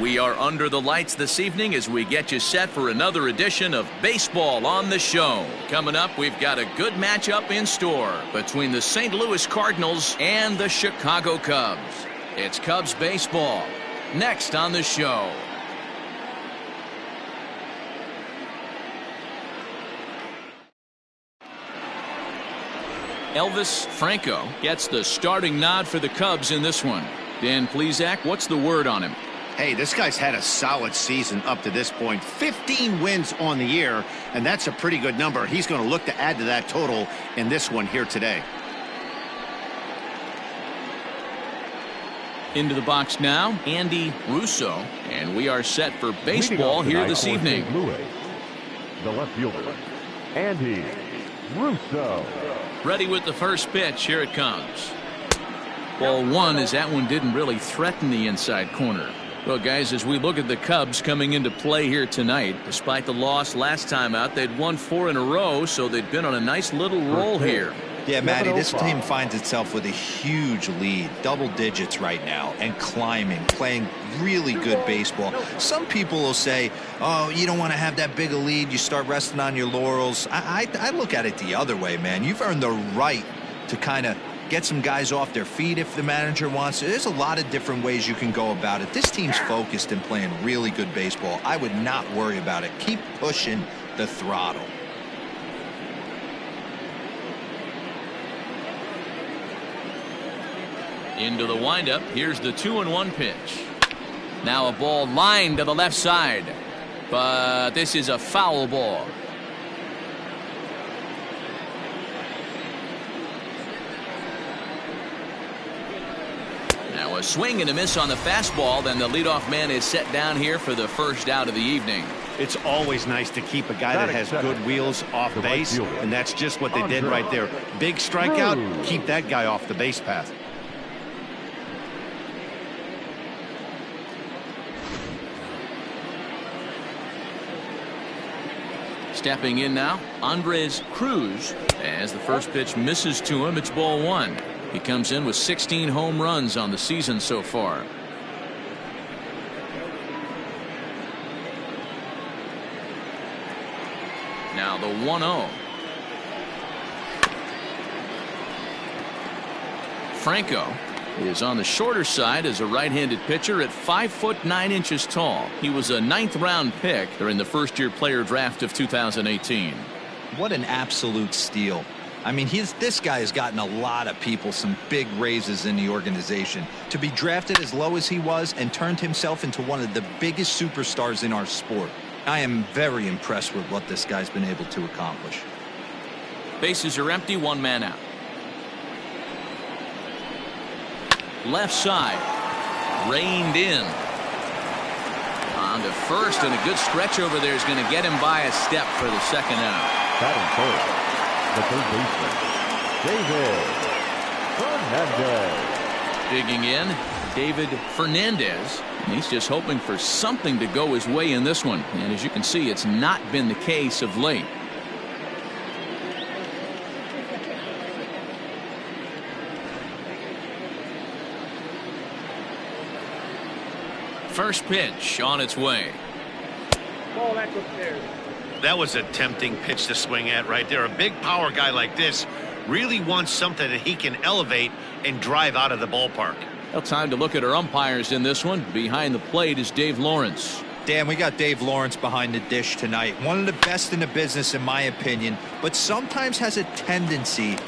We are under the lights this evening as we get you set for another edition of Baseball on the Show. Coming up, we've got a good matchup in store between the St. Louis Cardinals and the Chicago Cubs. It's Cubs baseball next on the show. Elvis Franco gets the starting nod for the Cubs in this one. Dan Plesac, what's the word on him? Hey, this guy's had a solid season up to this point. 15 wins on the year, and that's a pretty good number. He's going to look to add to that total in this one here today. Into the box now, Andy Russo, and we are set for baseball here this evening. Louis, the left fielder, Andy Russo. Ready with the first pitch. Here it comes. Ball one, as that one didn't really threaten the inside corner. Well, guys, as we look at the Cubs coming into play here tonight, despite the loss last time out, they'd won 4 in a row, so they've been on a nice little roll here. Yeah, Matty, this team finds itself with a huge lead, double digits right now, and climbing, playing really good baseball. Some people will say, oh, you don't want to have that big a lead, you start resting on your laurels. I look at it the other way, man. You've earned the right to kind of get some guys off their feet if the manager wants to. There's a lot of different ways you can go about it. This team's focused and playing really good baseball. I would not worry about it. Keep pushing the throttle. Into the windup. Here's the 2-1 pitch. Now a ball lined to the left side, but this is a foul ball. Now a swing and a miss on the fastball. Then the leadoff man is set down here for the first out of the evening. It's always nice to keep a guy that has good wheels off base, and that's just what they did right there. Big strikeout, keep that guy off the base path. Stepping in now, Andres Cruz. As the first pitch misses to him, it's ball one. He comes in with 16 home runs on the season so far. Now the 1-0. Franco is on the shorter side as a right-handed pitcher at 5'9" tall. He was a 9th-round pick during the first-year player draft of 2018. What an absolute steal. I mean, this guy has gotten a lot of people some big raises in the organization. To be drafted as low as he was and turned himself into one of the biggest superstars in our sport. I am very impressed with what this guy's been able to accomplish. Bases are empty, 1 man out. Left side, reined in. On to first, and a good stretch over there is going to get him by a step for the second out. Batting third, the third baseman, David Fernandez. Digging in, David Fernandez. And he's just hoping for something to go his way in this one. And as you can see, it's not been the case of late. First pitch on its way. That was a tempting pitch to swing at right there. A big power guy like this really wants something that he can elevate and drive out of the ballpark. Well, time to look at our umpires in this one. Behind the plate is Dave Lawrence. Dan, we got Dave Lawrence behind the dish tonight. One of the best in the business, in my opinion, but sometimes has a tendency.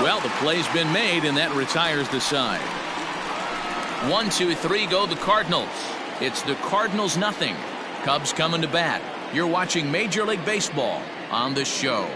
Well, the play's been made, and that retires the side. 1, 2, 3 go the Cardinals. It's the Cardinals nothing. Cubs coming to bat. You're watching Major League Baseball on the show.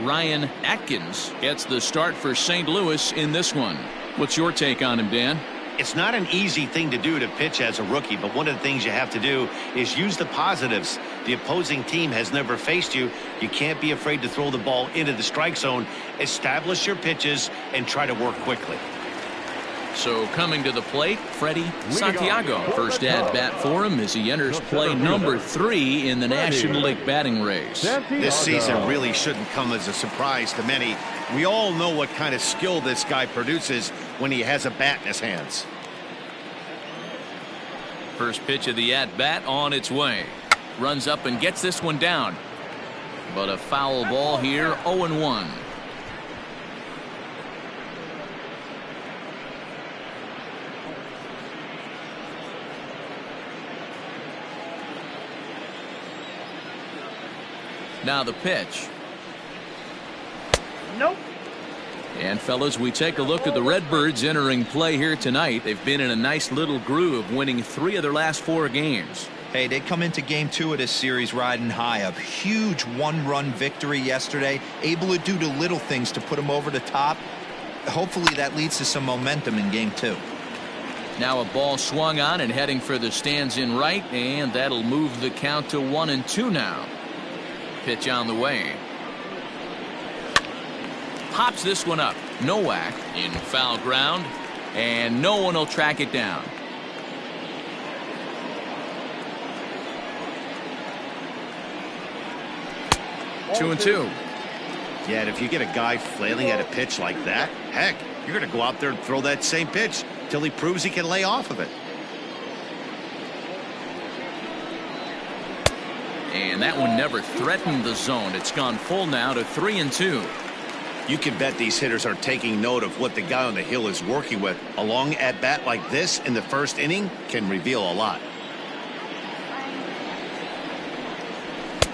Ryan Atkins gets the start for St. Louis in this one. What's your take on him, Dan? It's not an easy thing to do to pitch as a rookie, but one of the things you have to do is use the positives. The opposing team has never faced you. You can't be afraid to throw the ball into the strike zone. Establish your pitches and try to work quickly. So coming to the plate, Freddie Santiago. First at bat for him as he enters play number 3 in the National League batting race. This season really shouldn't come as a surprise to many. We all know what kind of skill this guy produces when he has a bat in his hands. First pitch of the at-bat on its way. Runs up and gets this one down. But a foul ball here, 0-1. Now the pitch. Nope. And fellas, we take a look at the Redbirds entering play here tonight. They've been in a nice little groove, winning 3 of their last 4 games. Hey, they come into game 2 of this series riding high. A huge 1-run victory yesterday, able to do the little things to put them over the top. Hopefully that leads to some momentum in game 2. Now a ball swung on and heading for the stands in right, and that'll move the count to 1-2 now. Pitch on the way. Pops this one up. Nowak in foul ground, and no one will track it down. Two and two. Yeah, and if you get a guy flailing at a pitch like that, heck, you're going to go out there and throw that same pitch till he proves he can lay off of it. And that one never threatened the zone. It's gone full now to 3-2. You can bet these hitters are taking note of what the guy on the hill is working with. A long at bat like this in the first inning can reveal a lot.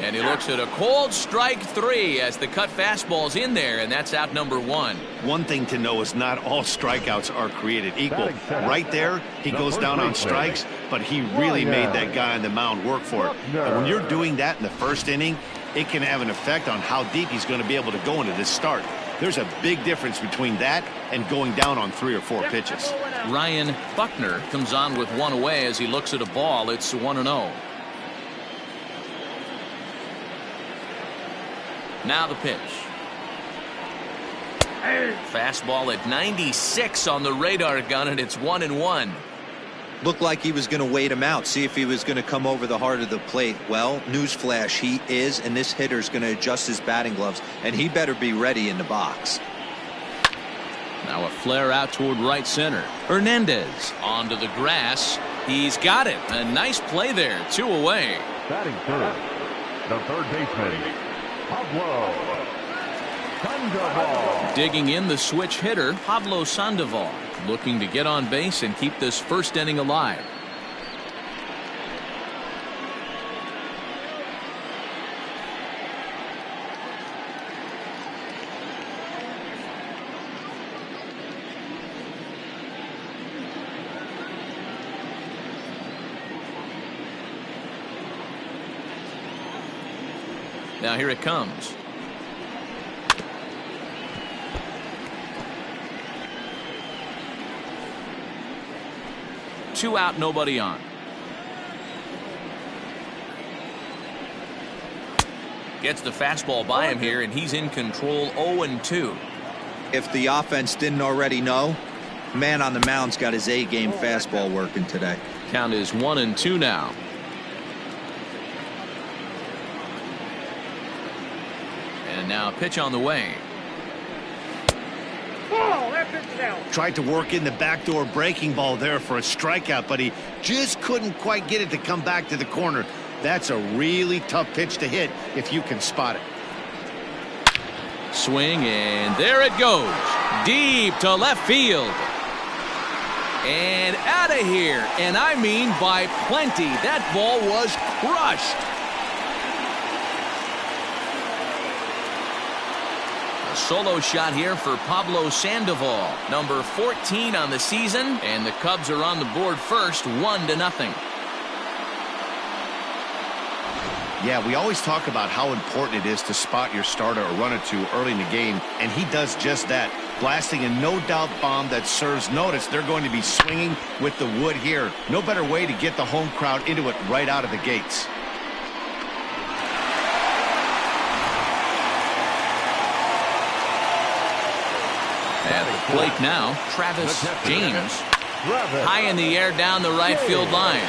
And he looks at a cold strike 3 as the cut fastball's in there, and that's out number 1. One thing to know is not all strikeouts are created equal. Right there, he goes down on strikes, but he really made that guy on the mound work for it. And when you're doing that in the first inning, it can have an effect on how deep he's going to be able to go into this start. There's a big difference between that and going down on 3 or 4 pitches. Ryan Buckner comes on with 1 away as he looks at a ball. It's 1-0. Now the pitch. Fastball at 96 on the radar gun, and it's 1-1. Looked like he was going to wait him out, see if he was going to come over the heart of the plate. Well, newsflash, he is, and this hitter's going to adjust his batting gloves, and he better be ready in the box. Now a flare out toward right center. Hernandez onto the grass. He's got it. A nice play there. 2 away. Batting third, the third baseman, Pablo Sandoval. Digging in the switch hitter, Pablo Sandoval, looking to get on base and keep this first inning alive. Now here it comes. Two out, nobody on. Gets the fastball by him here, and he's in control. 0-2. If the offense didn't already know, man on the mound's got his A-game fastball working today. Count is 1-2 now. And now a pitch on the way. Tried to work in the backdoor breaking ball there for a strikeout, but he just couldn't quite get it to come back to the corner. That's a really tough pitch to hit if you can spot it. Swing, and there it goes. Deep to left field. And out of here. And I mean by plenty. That ball was crushed. Solo shot here for Pablo Sandoval, number 14 on the season, and the Cubs are on the board first, 1-0. Yeah, we always talk about how important it is to spot your starter or run it to early in the game, and he does just that, blasting a no-doubt bomb that serves notice. They're going to be swinging with the wood here. No better way to get the home crowd into it right out of the gates. And Plate now, Travis James. High in the air down the right field line.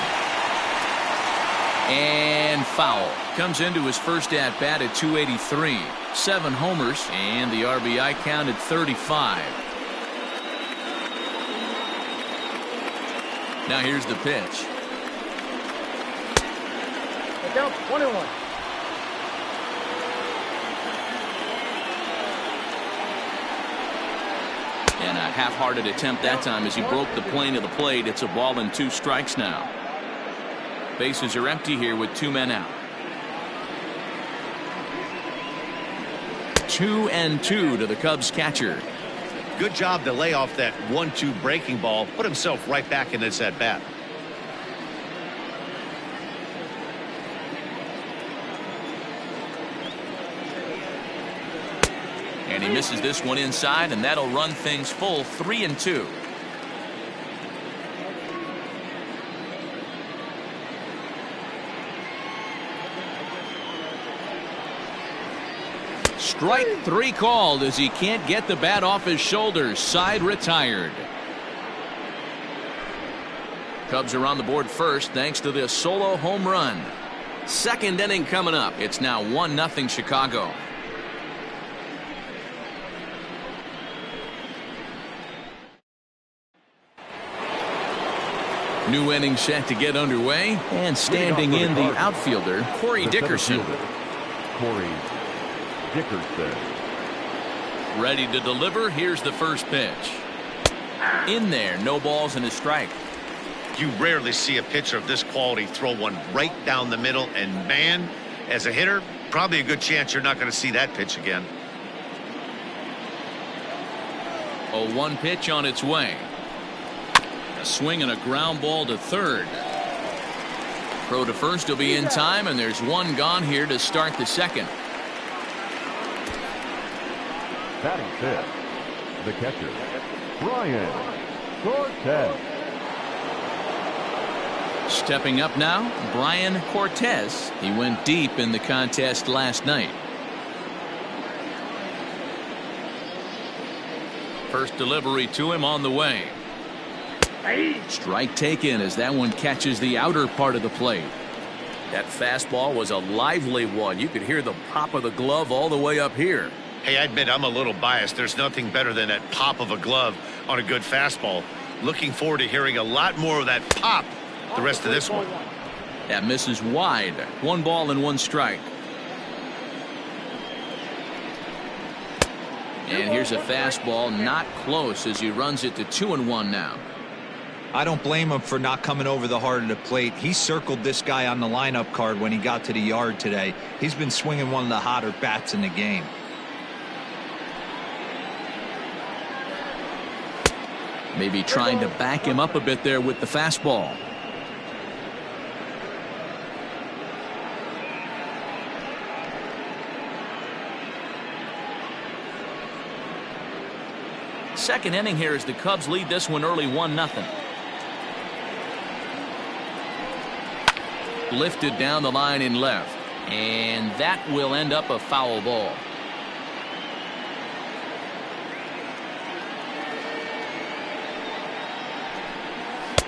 And foul. Comes into his first at bat at 283. 7 homers and the RBI count at 35. Now here's the pitch. Down 21. And a half-hearted attempt that time as he broke the plane of the plate. It's a ball and 2 strikes now. Bases are empty here with 2 men out. 2-2 to the Cubs catcher. Good job to lay off that 1-2 breaking ball. Put himself right back in this at bat. And he misses this one inside, and that'll run things full 3-2. Strike 3 called as he can't get the bat off his shoulders. Side retired. Cubs are on the board first thanks to this solo home run. Second inning coming up. It's now 1-0 Chicago. New inning set to get underway, and standing in the outfielder, Corey Dickerson. Corey Dickerson. Ready to deliver. Here's the first pitch. In there, no balls and a strike. You rarely see a pitcher of this quality throw one right down the middle, and man, as a hitter, probably a good chance you're not going to see that pitch again. 0-1 pitch on its way. A swing and a ground ball to third. Throw to first will be in time, and there's one gone here to start the second. Batting fifth, the catcher, Brian Cortez. Stepping up now, Brian Cortez. He went deep in the contest last night. First delivery to him on the way. Strike taken as that one catches the outer part of the plate. That fastball was a lively one. You could hear the pop of the glove all the way up here. Hey, I admit I'm a little biased. There's nothing better than that pop of a glove on a good fastball. Looking forward to hearing a lot more of that pop the rest of this one. That misses wide. 1 ball and 1 strike. And here's a fastball not close as he runs it to 2-1 now. I don't blame him for not coming over the heart of the plate. He circled this guy on the lineup card when he got to the yard today. He's been swinging one of the hotter bats in the game. Maybe trying to back him up a bit there with the fastball. Second inning here as the Cubs lead this one early 1-0. Lifted down the line in left, and that will end up a foul ball.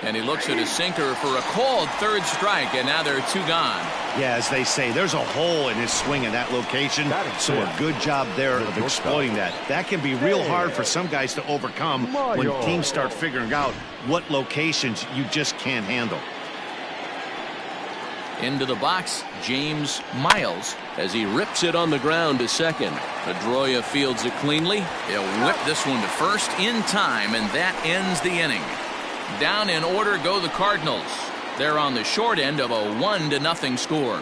And he looks at his sinker for a called third strike, and now there are 2 gone. Yeah, as they say, there's a hole in his swing in that location, so a good job there of exploiting that. That can be real hard for some guys to overcome when teams start figuring out what locations you just can't handle. Into the box, James Miles, as he rips it on the ground to second. Pedroia fields it cleanly. He'll whip this one to first in time, and that ends the inning. Down in order go the Cardinals. They're on the short end of a 1-0 score.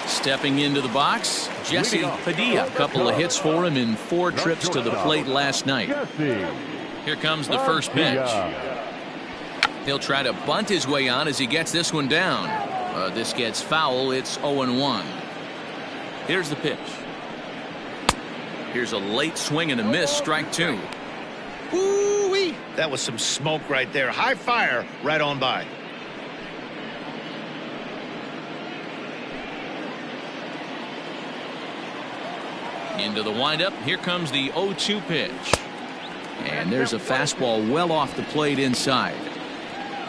Stepping into the box, Jesse Padilla. A couple of hits for him in 4 trips to the plate last night. Here comes the first pitch. He'll try to bunt his way on as he gets this one down. This gets foul. It's 0-1. Here's the pitch. Here's a late swing and a miss. Strike 2. Ooh-wee. That was some smoke right there. High fire right on by. Into the windup. Here comes the 0-2 pitch. And there's a fastball well off the plate inside.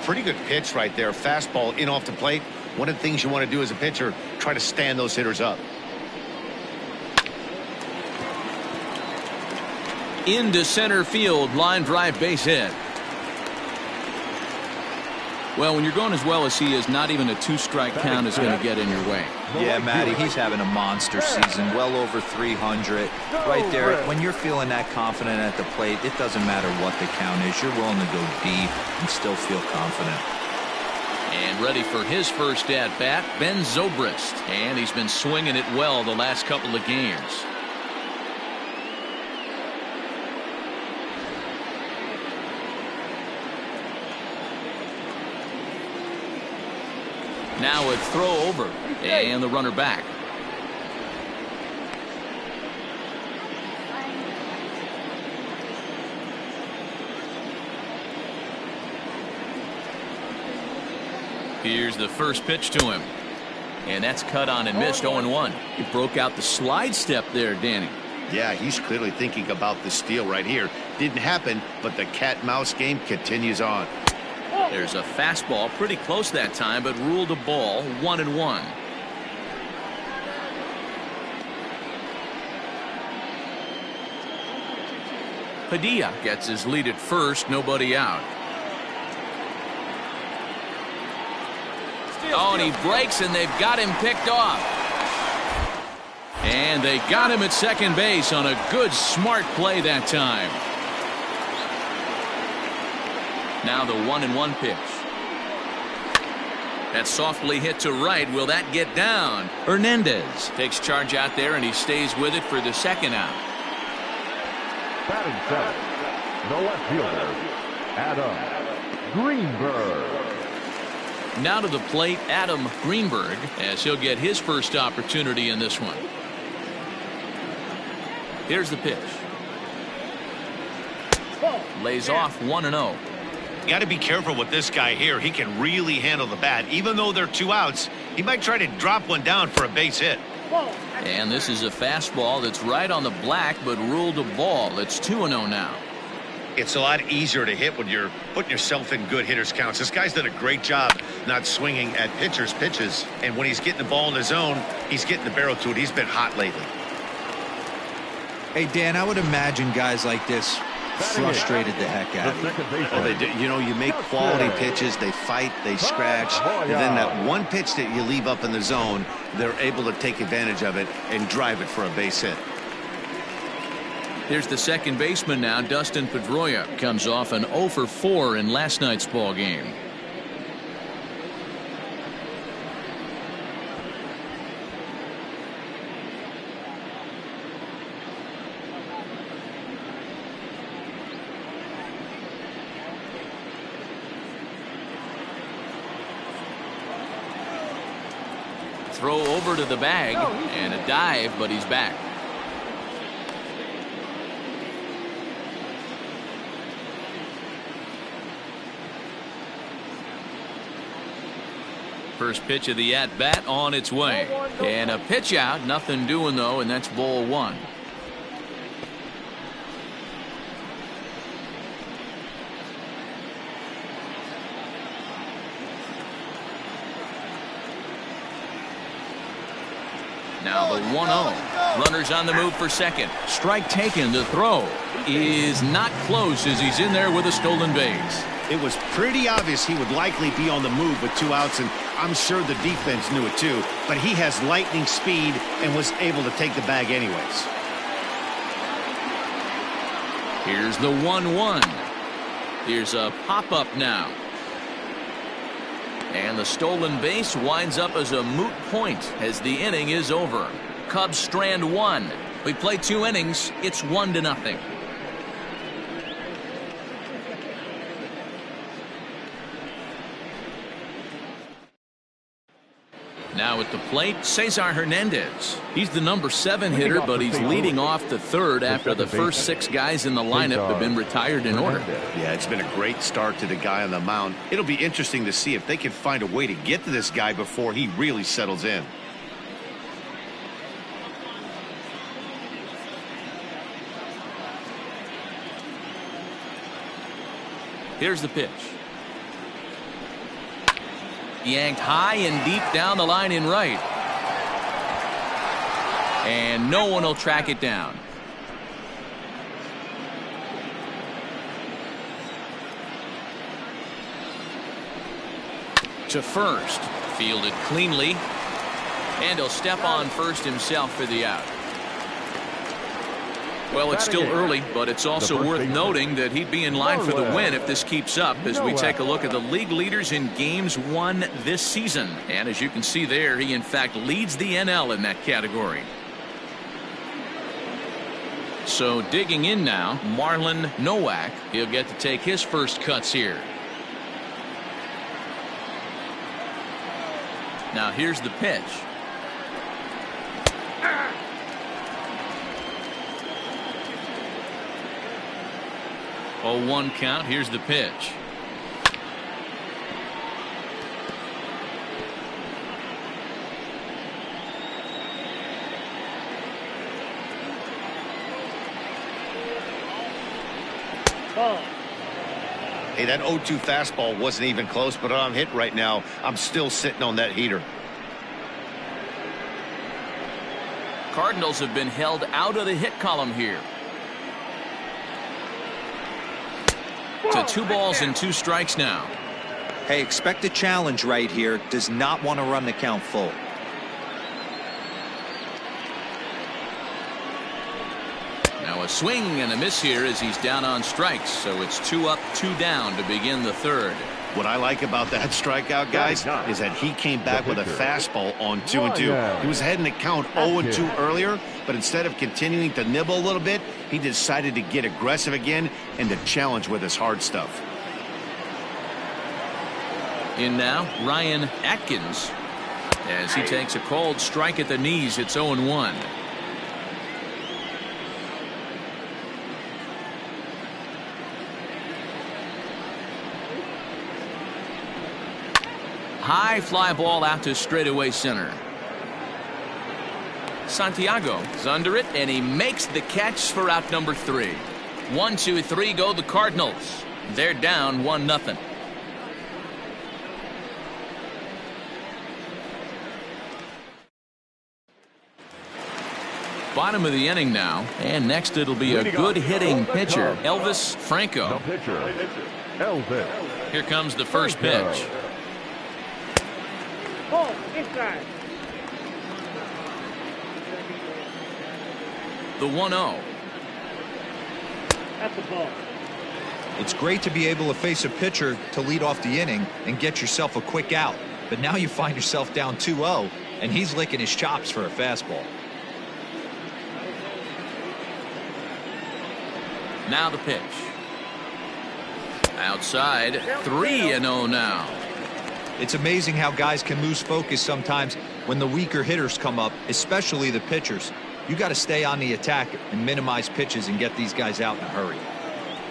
Pretty good pitch right there. Fastball in off the plate. One of the things you want to do as a pitcher, try to stand those hitters up. Into center field. Line drive, base hit. Well, when you're going as well as he is, not even a 2-strike count is going to get in your way. Yeah, Matty, he's having a monster season, well over 300. Right there, when you're feeling that confident at the plate, it doesn't matter what the count is. You're willing to go deep and still feel confident. And ready for his first at-bat, Ben Zobrist. And he's been swinging it well the last couple of games. Now a throw over, and the runner back. Here's the first pitch to him. And that's cut on and missed. 0-1. He broke out the slide step there, Danny. Yeah, he's clearly thinking about the steal right here. Didn't happen, but the cat-mouse game continues on. There's a fastball pretty close that time, but ruled a ball. 1-1. Padilla gets his lead at first. Nobody out. Oh, and he breaks, and they've got him picked off. And they got him at second base on a good, smart play that time. Now the 1-1 pitch. That's softly hit to right. Will that get down? Hernandez takes charge out there, and he stays with it for the second out. Batting seventh, the left fielder, Adam Greenberg. Now to the plate, Adam Greenberg, as he'll get his first opportunity in this one. Here's the pitch. Lays off 1-0. Got to be careful with this guy here. He can really handle the bat. Even though they're 2 outs, he might try to drop one down for a base hit. And this is a fastball that's right on the black, but ruled a ball. It's 2-0 now. It's a lot easier to hit when you're putting yourself in good hitters counts. This guy's done a great job not swinging at pitchers' pitches. And when he's getting the ball in his zone, he's getting the barrel to it. He's been hot lately. Hey, Dan, I would imagine guys like this frustrated the heck out of you. Well, they do. You know, you make quality pitches, they fight, they scratch, and then that one pitch that you leave up in the zone, they're able to take advantage of it and drive it for a base hit. Here's the second baseman now, Dustin Pedroia. Comes off an 0 for 4 in last night's ball game. Throw over to the bag and a dive, but he's back. First pitch of the at-bat on its way. And a pitch out. Nothing doing, though, and that's ball 1. Now the 1-0. Runners on the move for second. Strike taken. The throw is not close as he's in there with a stolen base. It was pretty obvious he would likely be on the move with 2 outs, and I'm sure the defense knew it too. But he has lightning speed and was able to take the bag anyways. Here's the 1-1. Here's a pop-up now. And the stolen base winds up as a moot point as the inning is over. Cubs strand 1. We play 2 innings. It's 1-0. Now at the plate, Cesar Hernandez. He's the number 7 hitter, but he's leading off the third after the first 6 guys in the lineup have been retired in order. Yeah, it's been a great start to the guy on the mound. It'll be interesting to see if they can find a way to get to this guy before he really settles in. Here's the pitch. Yanked high and deep down the line in right. And no one will track it down. To first. Fielded cleanly. And he'll step on first himself for the out. Well, it's still early, but it's also worth noting that he'd be in line for the win if this keeps up as we take a look at the league leaders in games won this season. And as you can see there, he in fact leads the NL in that category. So digging in now, Marlon Nowak. He'll get to take his first cuts here. Now here's the pitch. Oh, 1 count. Here's the pitch. Hey, that 0-2 fastball wasn't even close, but I'm hit right now. I'm still sitting on that heater. Cardinals have been held out of the hit column here. To 2 balls and 2 strikes now. Hey, expect a challenge right here. Does not want to run the count full. Now a swing and a miss here as he's down on strikes. So it's 2 up, 2 down to begin the third. What I like about that strikeout, guys, is that he came back with a fastball on 2-2. He was heading to count 0-2 earlier, but instead of continuing to nibble a little bit, he decided to get aggressive again and to challenge with his hard stuff. In now, Ryan Atkins. As he takes a cold strike at the knees, it's 0-1. High fly ball out to straightaway center. Santiago is under it, and he makes the catch for out number 3. 1, 2, 3 go the Cardinals. They're down 1-0. Bottom of the inning now, and next it'll be a good hitting pitcher, Elvis Franco. Here comes the first pitch. Oh, inside. The 1-0. That's the ball. It's great to be able to face a pitcher to lead off the inning and get yourself a quick out. But now you find yourself down 2-0, and he's licking his chops for a fastball. Now the pitch. Outside, 3-0 now. It's amazing how guys can lose focus sometimes when the weaker hitters come up, especially the pitchers. You got to stay on the attack and minimize pitches and get these guys out in a hurry.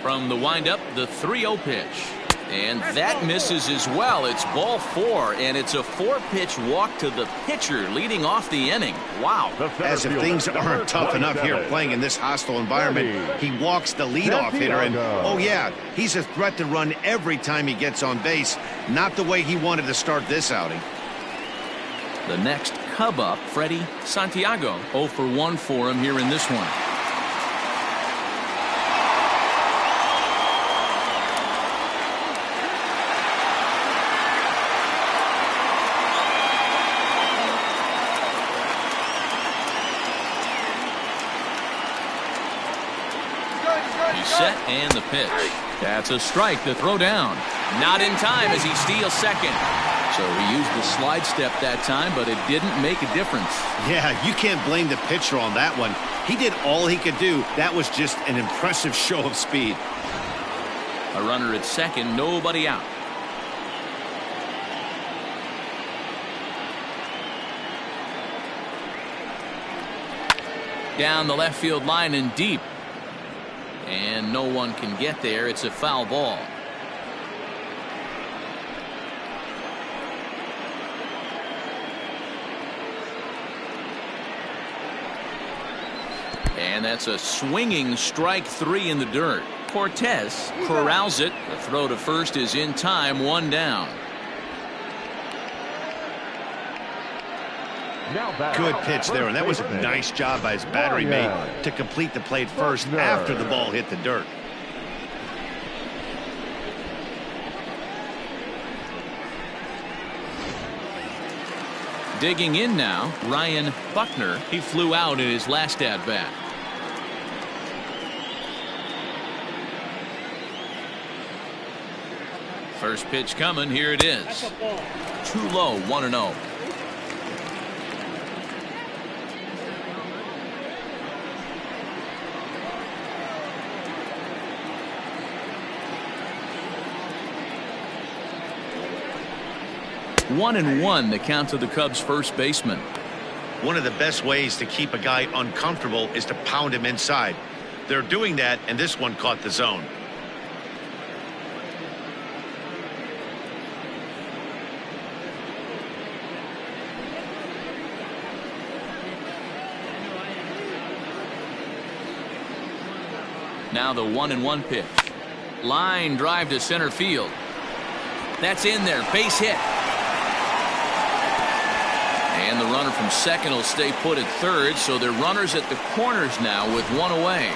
From the windup, the 3-0 pitch. And that misses as well. It's ball 4, and it's a 4-pitch walk to the pitcher leading off the inning. Wow. As if things aren't tough enough here playing in this hostile environment, he walks the leadoff hitter, and oh yeah, he's a threat to run every time he gets on base. Not the way he wanted to start this outing. The next Cub up, Freddie Santiago. 0 for 1 for him here in this one. Set and the pitch. That's a strike to throw down. Not in time as he steals second. So he used the slide step that time, but it didn't make a difference. Yeah, you can't blame the pitcher on that one. He did all he could do. That was just an impressive show of speed. A runner at second, nobody out. Down the left field line and deep. And no one can get there. It's a foul ball. And that's a swinging strike 3 in the dirt. Cortez corrals it. The throw to first is in time, 1 down. Good pitch there, and that was a nice job by his battery mate to complete the play at first after the ball hit the dirt. Digging in now, Ryan Buckner. He flew out in his last at-bat. First pitch coming. Here it is. Too low, 1-0. One and one, the count to the Cubs' first baseman. One of the best ways to keep a guy uncomfortable is to pound him inside. They're doing that, and this one caught the zone. Now the 1-1 pitch. Line drive to center field. That's in there. Base hit. And the runner from second will stay put at third, so they're runners at the corners now with 1 away.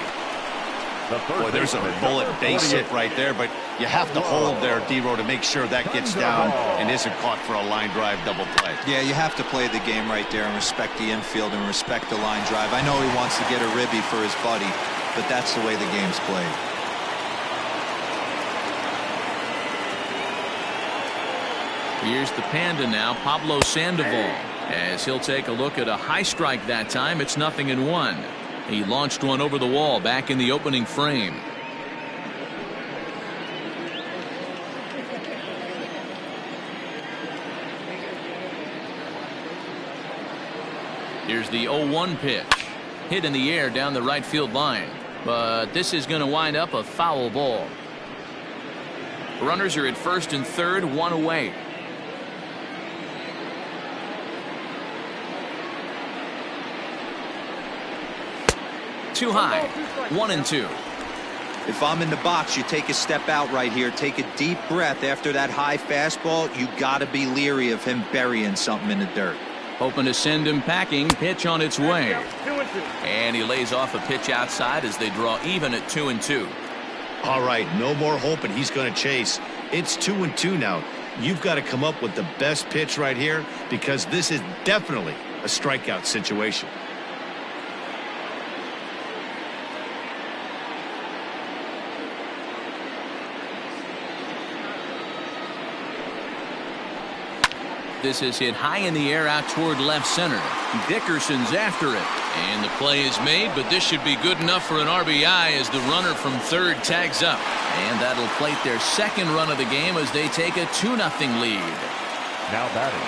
Boy, there's a bullet base hit right there, but you have to hold there, D-Row, to make sure that gets down and isn't caught for a line drive double play. Yeah, you have to play the game right there and respect the infield and respect the line drive. I know he wants to get a ribby for his buddy, but that's the way the game's played. Here's the Panda now, Pablo Sandoval, as he'll take a look at a high strike that time. It's 0-1. He launched one over the wall back in the opening frame. Here's the 0-1 pitch. Hit in the air down the right field line, but this is going to wind up a foul ball. Runners are at first and third, 1 away. Too high. 1-2. If I'm in the box, you take a step out right here. Take a deep breath after that high fastball. You got to be leery of him burying something in the dirt. Hoping to send him packing. Pitch on its way. And he lays off a pitch outside as they draw even at 2-2. All right, no more hoping he's going to chase. It's 2-2 now. You've got to come up with the best pitch right here, because this is definitely a strikeout situation. This is hit high in the air out toward left center. Dickerson's after it. And the play is made, but this should be good enough for an RBI as the runner from third tags up. And that'll plate their second run of the game as they take a 2-0 lead. Now batting,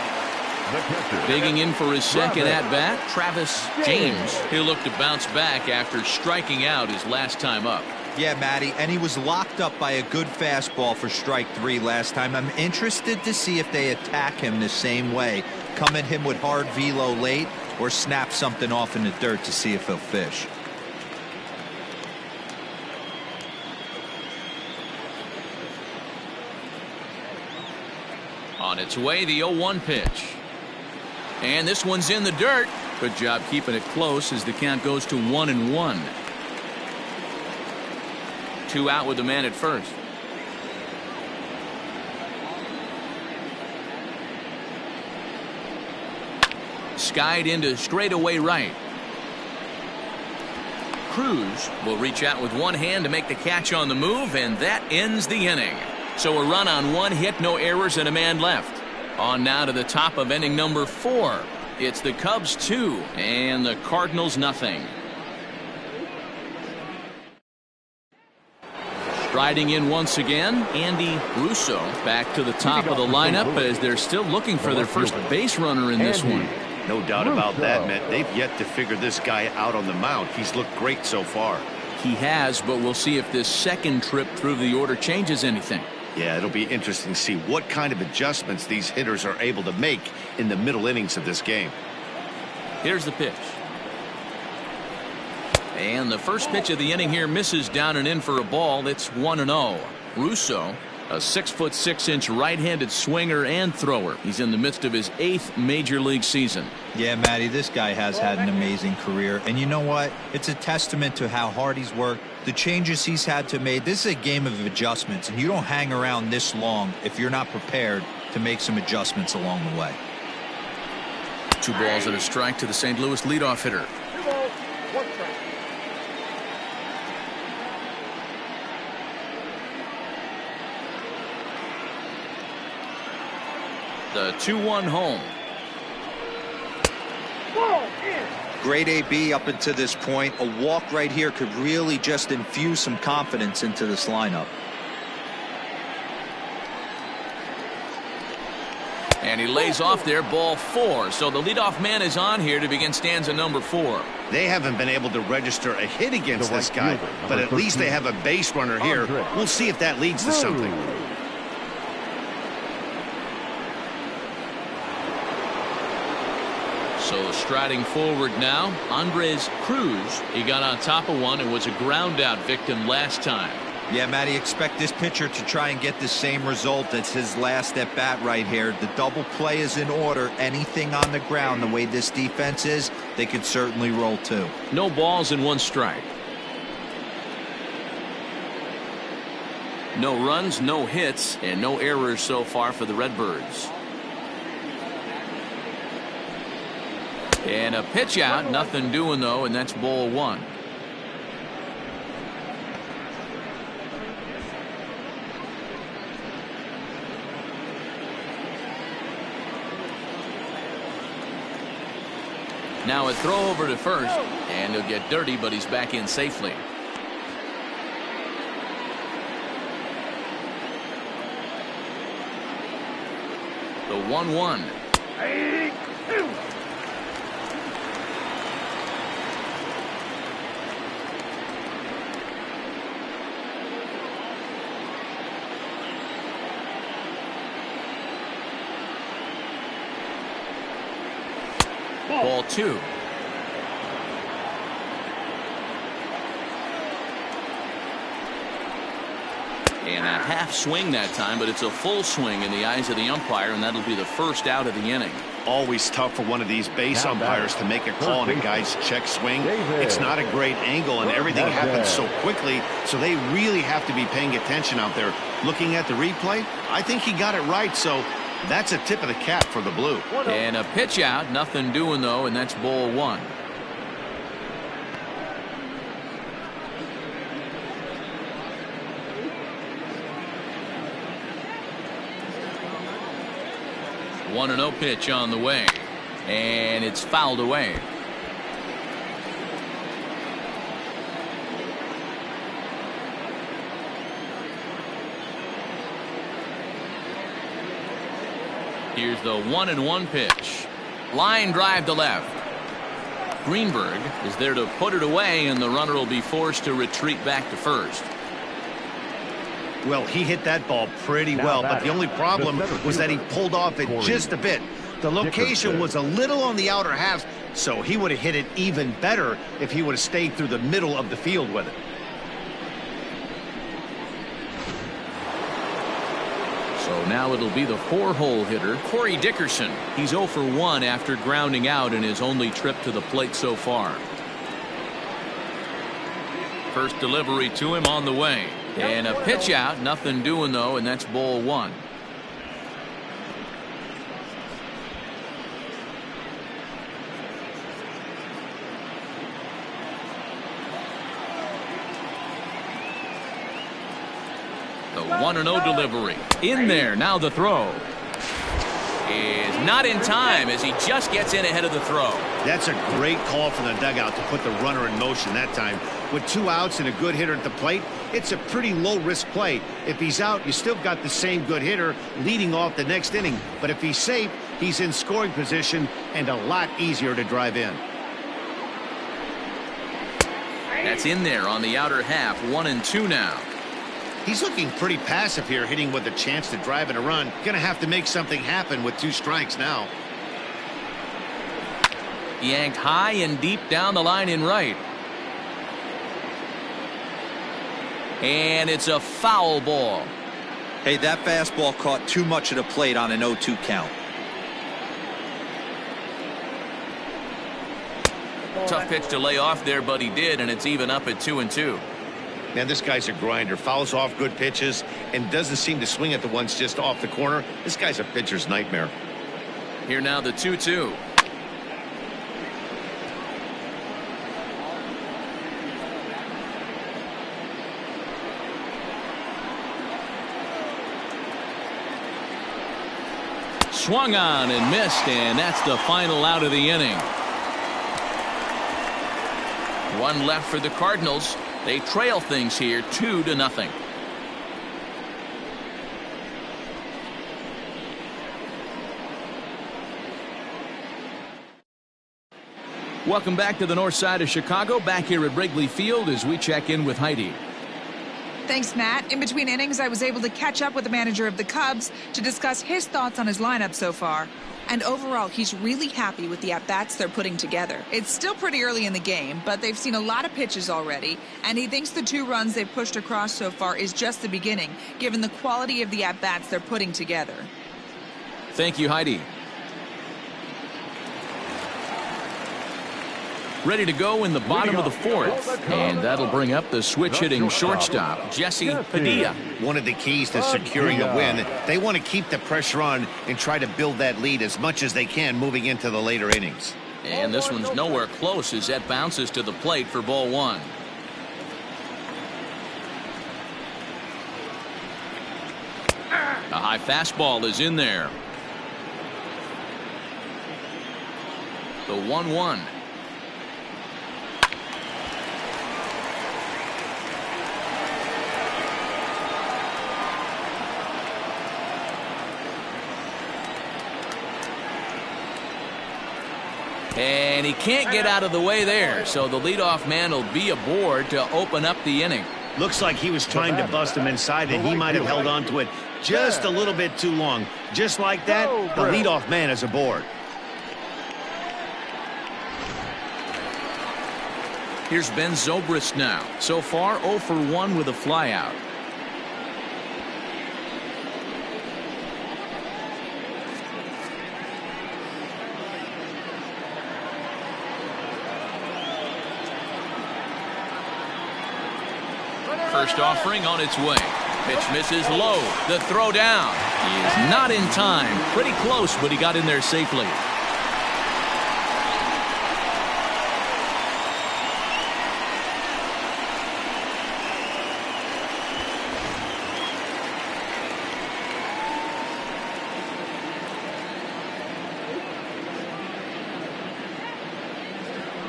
the pitcher. Digging in for his second at-bat, Travis James. He'll look to bounce back after striking out his last time up. Yeah, Matty, and he was locked up by a good fastball for strike 3 last time. I'm interested to see if they attack him the same way. Come at him with hard velo late or snap something off in the dirt to see if he'll fish. On its way, the 0-1 pitch. And this one's in the dirt. Good job keeping it close as the count goes to 1-1. 2 out with the man at first. Skied into straightaway right. Cruz will reach out with one hand to make the catch on the move, and that ends the inning. So a run on 1 hit, no errors, and a man left. On now to the top of inning number 4. It's the Cubs 2 and the Cardinals nothing. Riding in once again, Andy Russo back to the top of the lineup as they're still looking for their first base runner in this one. No doubt about that, man. They've yet to figure this guy out on the mound. He's looked great so far. He has, but we'll see if this second trip through the order changes anything. Yeah, it'll be interesting to see what kind of adjustments these hitters are able to make in the middle innings of this game. Here's the pitch. And the first pitch of the inning here misses down and in for a ball. It's 1-0. Russo, a 6'6" right-handed swinger and thrower. He's in the midst of his 8th major league season. Yeah, Matty, this guy has had an amazing career. And you know what? It's a testament to how hard he's worked, the changes he's had to make. This is a game of adjustments, and you don't hang around this long if you're not prepared to make some adjustments along the way. 2 balls and a strike to the St. Louis leadoff hitter. 2 balls, 1 strike. The 2-1 home. Ball in. Great AB up until this point. A walk right here could really just infuse some confidence into this lineup. And he lays off there, ball 4. So the leadoff man is on here to begin stanza number 4. They haven't been able to register a hit against this guy, but at least they have a base runner here. We'll see if that leads to something. So striding forward now, Andres Cruz. He got on top of one and was a ground out victim last time. Yeah, Matty, expect this pitcher to try and get the same result as his last at bat right here. The double play is in order. Anything on the ground, the way this defense is, they could certainly roll too. No balls and 1 strike. No runs, no hits, and no errors so far for the Redbirds. And a pitch out, nothing doing though, and that's ball 1. Now a throw over to first, and he'll get dirty, but he's back in safely. The 1-1. Ball 2. And a half swing that time, but it's a full swing in the eyes of the umpire, and that'll be the first out of the inning. Always tough for one of these base umpires to make a call on a guy's check swing. It's not a great angle, and everything happens so quickly, so they really have to be paying attention out there. Looking at the replay, I think he got it right, so that's a tip of the cap for the Blue. And a pitch out, nothing doing though, and that's ball 1. One and 0 pitch on the way, and it's fouled away. Here's the 1-1 pitch. Line drive to left. Greenberg is there to put it away, and the runner will be forced to retreat back to first. Well, he hit that ball pretty well, but the only problem was that he pulled off it just a bit. The location was a little on the outer half, so he would have hit it even better if he would have stayed through the middle of the field with it. So now it'll be the 4-hole hitter, Corey Dickerson. He's 0 for 1 after grounding out in his only trip to the plate so far. First delivery to him on the way. And a pitch out, nothing doing though, and that's ball 1. The 1-0 delivery. In there, now the throw. Is not in time as he just gets in ahead of the throw. That's a great call from the dugout to put the runner in motion that time. With 2 outs and a good hitter at the plate, it's a pretty low-risk play. If he's out, you still got the same good hitter leading off the next inning. But if he's safe, he's in scoring position and a lot easier to drive in. That's in there on the outer half. 1-2 now. He's looking pretty passive here, hitting with a chance to drive in a run. Gonna have to make something happen with 2 strikes now. Yanked high and deep down the line in right. And it's a foul ball. Hey, that fastball caught too much of the plate on an 0-2 count. Tough pitch to lay off there, but he did, and it's even up at 2-2. Man, this guy's a grinder. Fouls off good pitches and doesn't seem to swing at the ones just off the corner. This guy's a pitcher's nightmare. Here now the 2-2. Swung on and missed, and that's the final out of the inning. One left for the Cardinals. They trail things here 2-0. Welcome back to the north side of Chicago, back here at Wrigley Field as we check in with Heidi. Thanks, Matt. In between innings, I was able to catch up with the manager of the Cubs to discuss his thoughts on his lineup so far. And overall, he's really happy with the at-bats they're putting together. It's still pretty early in the game, but they've seen a lot of pitches already, and he thinks the 2 runs they've pushed across so far is just the beginning, given the quality of the at-bats they're putting together. Thank you, Heidi. Ready to go in the bottom of the 4th, and that'll bring up the switch-hitting shortstop, Jesse Padilla. One of the keys to securing a win, they want to keep the pressure on and try to build that lead as much as they can moving into the later innings. And this one's nowhere close as that bounces to the plate for ball 1. A high fastball is in there. The 1-1. And he can't get out of the way there, so the leadoff man will be aboard to open up the inning. Looks like he was trying to bust him inside, and he might have held on to it just a little bit too long. Just like that, the leadoff man is aboard. Here's Ben Zobrist now. So far, 0 for 1 with a flyout. First offering on its way. Pitch misses low. The throw down. He is not in time. Pretty close, but he got in there safely.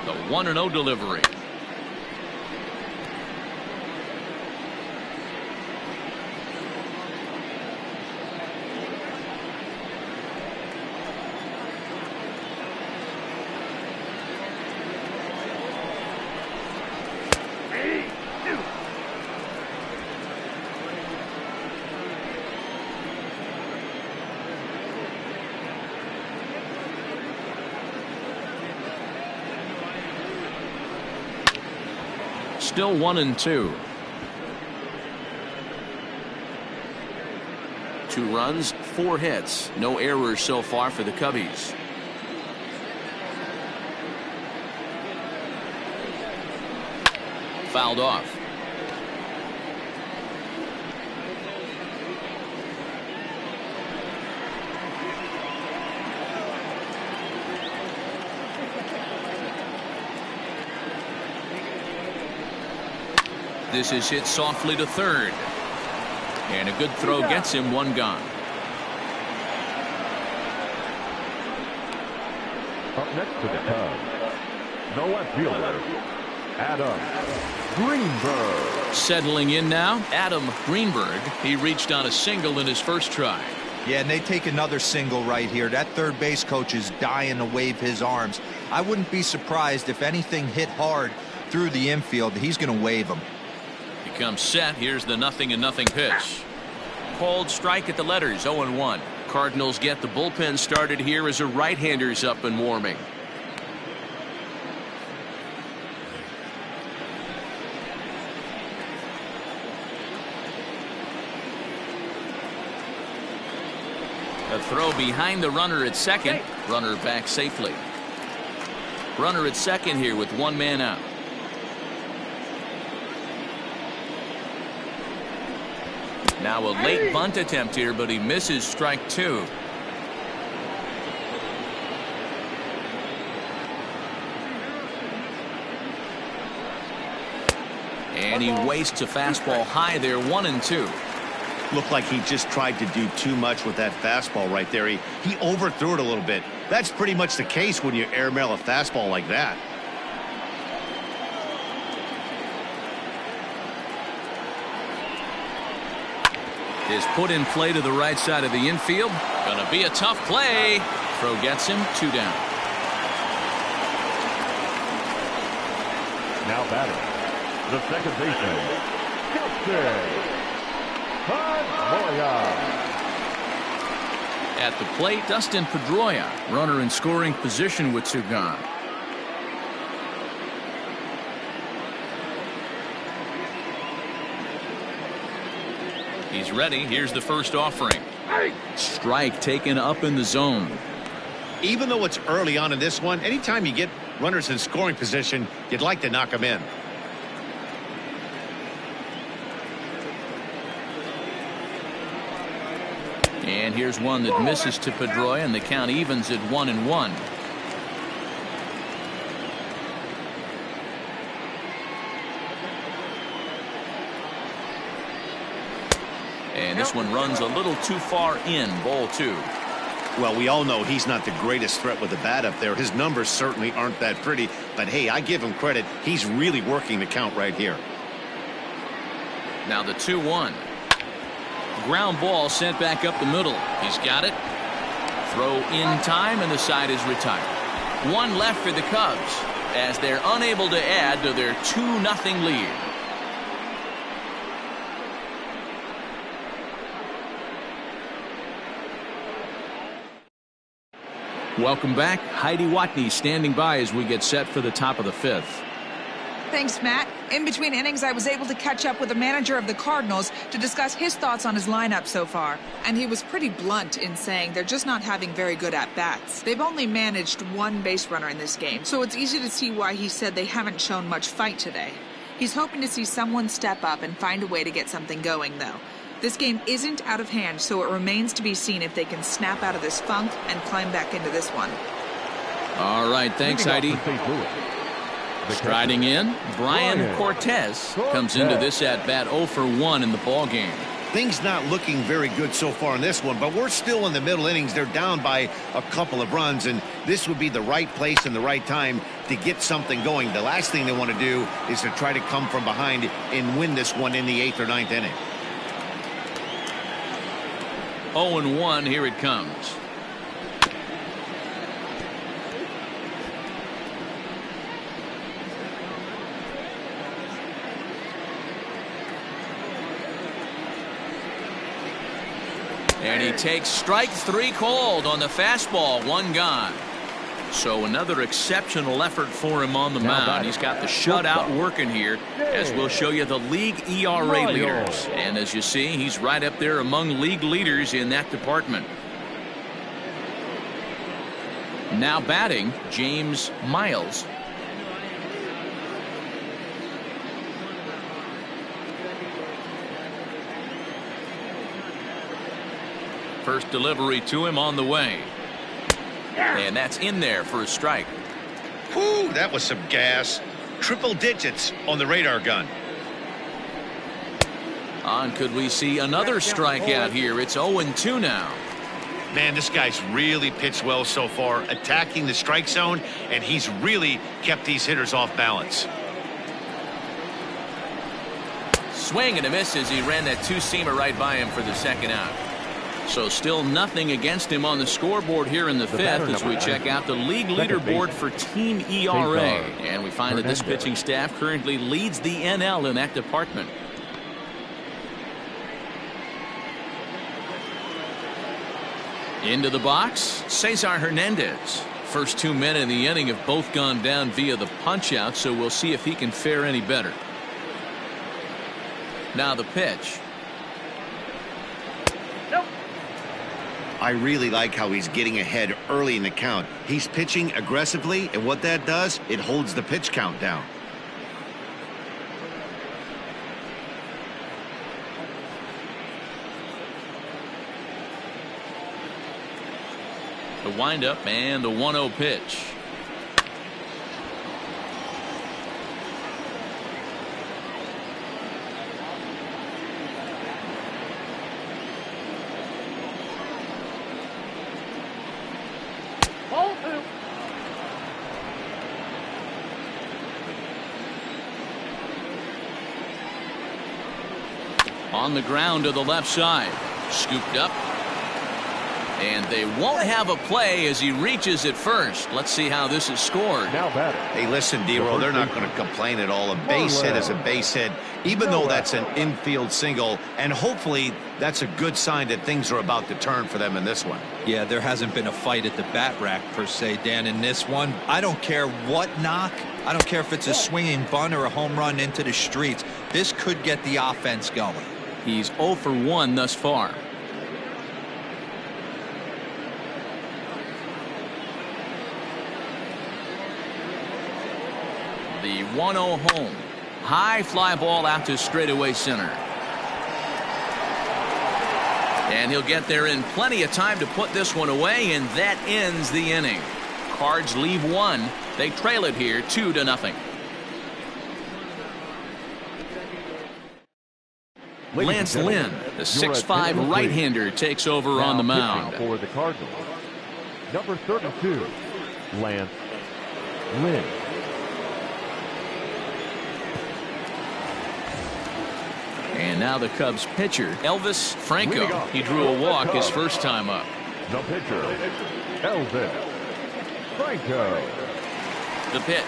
The 1-0 delivery. Still 1-2. 2 runs, 4 hits. No errors so far for the Cubbies. Fouled off. This is hit softly to third. And a good throw gets him 1 gone. Up next to the Cubs, the left fielder, Adam Greenberg. Settling in now, Adam Greenberg. He reached on a single in his first try. Yeah, and they take another single right here. That third base coach is dying to wave his arms. I wouldn't be surprised if anything hit hard through the infield. He's going to wave them. He comes set. Here's the 0-0 pitch. Called strike at the letters, 0-1. Cardinals get the bullpen started here as a right-hander's up and warming. A throw behind the runner at second. Runner back safely. Runner at second here with one man out. Now a late bunt attempt here, but he misses strike two. And he wastes a fastball high there, 1-2. Looked like he just tried to do too much with that fastball right there. He overthrew it a little bit. That's pretty much the case when you airmail a fastball like that. Is put in play to the right side of the infield. Gonna be a tough play. Throw gets him, 2 down. Now batting, the second baseman, Pedroia. At the plate, Dustin Pedroia, runner in scoring position with 2 gone. He's ready. Here's the first offering. Strike taken up in the zone. Even though it's early on in this one, anytime you get runners in scoring position, you'd like to knock them in. And here's one that misses to Pedroia, and the count evens at 1-1. And this one runs a little too far in, ball 2. Well, we all know he's not the greatest threat with the bat up there. His numbers certainly aren't that pretty, but hey, I give him credit. He's really working the count right here. Now the 2-1. Ground ball sent back up the middle. He's got it. Throw in time, and the side is retired. 1 left for the Cubs as they're unable to add to their 2-0 lead. Welcome back. Heidi Watney standing by as we get set for the top of the 5th. Thanks, Matt. In between innings, I was able to catch up with the manager of the Cardinals to discuss his thoughts on his lineup so far. And he was pretty blunt in saying they're just not having very good at-bats. They've only managed 1 base runner in this game, so it's easy to see why he said they haven't shown much fight today. He's hoping to see someone step up and find a way to get something going, though. This game isn't out of hand, so it remains to be seen if they can snap out of this funk and climb back into this one. All right, thanks, Heidi. Striding in, Brian Cortez comes into this at-bat 0 for 1 in the ballgame. Things not looking very good so far in this one, but we're still in the middle innings. They're down by a couple of runs, and this would be the right place and the right time to get something going. The last thing they want to do is to try to come from behind and win this one in the 8th or 9th inning. 0-1, here it comes. And he takes strike 3 called on the fastball, 1 gone. So another exceptional effort for him on the mound. He's got the shutout working here, as we'll show you the league ERA leaders. And as you see, he's right up there among league leaders in that department. Now batting, James Miles. First delivery to him on the way. And that's in there for a strike. Whew, that was some gas. Triple digits on the radar gun. On could we see another strikeout here? It's 0-2 now. Man, this guy's really pitched well so far, attacking the strike zone, and he's really kept these hitters off balance. Swing and a miss as he ran that 2-seamer right by him for the 2nd out. So still nothing against him on the scoreboard here in the 5th as we check out the league leaderboard for team ERA. And we find that this pitching staff currently leads the NL in that department. Into the box, Cesar Hernandez. First 2 men in the inning have both gone down via the punch-out, so we'll see if he can fare any better. Now the pitch. I really like how he's getting ahead early in the count. He's pitching aggressively, and what that does, it holds the pitch count down. The windup and the 1-0 pitch. Ball two. On the ground to the left side. Scooped up. And they won't have a play as he reaches it first. Let's see how this is scored. Now batter. Hey, listen, D-Roll, they're not going to complain at all. A base hit is a base hit, even though that's an infield single. And hopefully that's a good sign that things are about to turn for them in this one. Yeah, there hasn't been a fight at the bat rack per se, Dan, in this one. I don't care what knock. I don't care if it's a swinging bunt or a home run into the streets. This could get the offense going. He's 0 for 1 thus far. The 1-0 home. High fly ball out to straightaway center. And he'll get there in plenty of time to put this one away, and that ends the inning. Cards leave one. They trail it here 2-0. Lance Lynn, the 6'5" right-hander, takes over on the mound. For the Cardinals, number 32, Lance Lynn. And now the Cubs pitcher, Elvis Franco. He drew a walk his first time up. The pitcher, Elvis Franco. The pitch.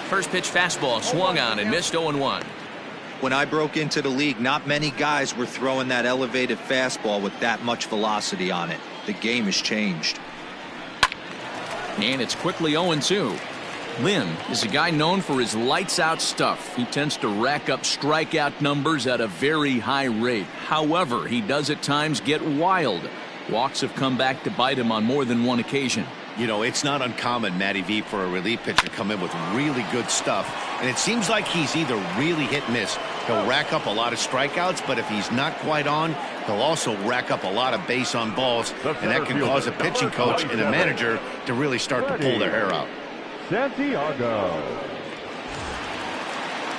First pitch fastball swung on and missed 0-1. When I broke into the league, not many guys were throwing that elevated fastball with that much velocity on it. The game has changed. And it's quickly 0-2. Lynn is a guy known for his lights-out stuff. He tends to rack up strikeout numbers at a very high rate. However, he does at times get wild. Walks have come back to bite him on more than one occasion. You know, it's not uncommon, Matty V, for a relief pitcher to come in with really good stuff. And it seems like he's either really hit and miss. He'll rack up a lot of strikeouts, but if he's not quite on, he'll also rack up a lot of base on balls. And that can cause a pitching coach and a manager to really start to pull their hair out. Santiago.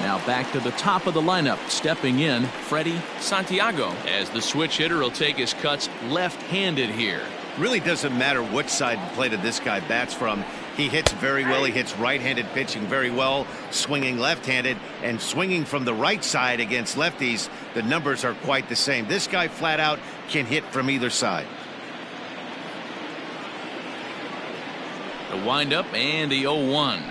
Now back to the top of the lineup. Stepping in, Freddie Santiago, as the switch hitter will take his cuts left-handed here. Really doesn't matter which side of the plate this guy bats from. He hits very well. He hits right-handed pitching very well, swinging left-handed, and swinging from the right side against lefties. The numbers are quite the same. This guy flat out can hit from either side. The windup and the 0-1.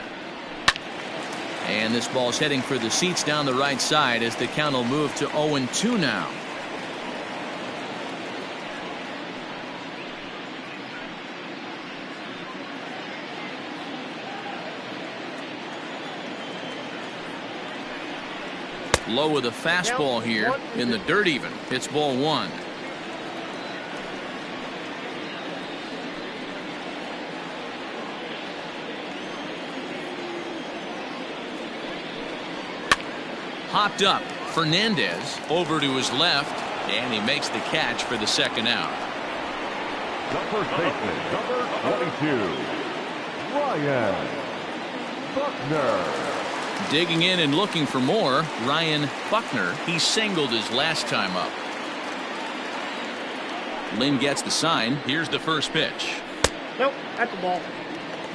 And this ball's heading for the seats down the right side as the count will move to 0-2 now. Low with a fastball here in the dirt even. It's ball one. Hopped up. Fernandez over to his left, and he makes the catch for the second out. The first baseman, number 22, Ryan Buckner. Digging in and looking for more, Ryan Buckner. He singled his last time up. Lynn gets the sign. Here's the first pitch. Nope, that's the ball.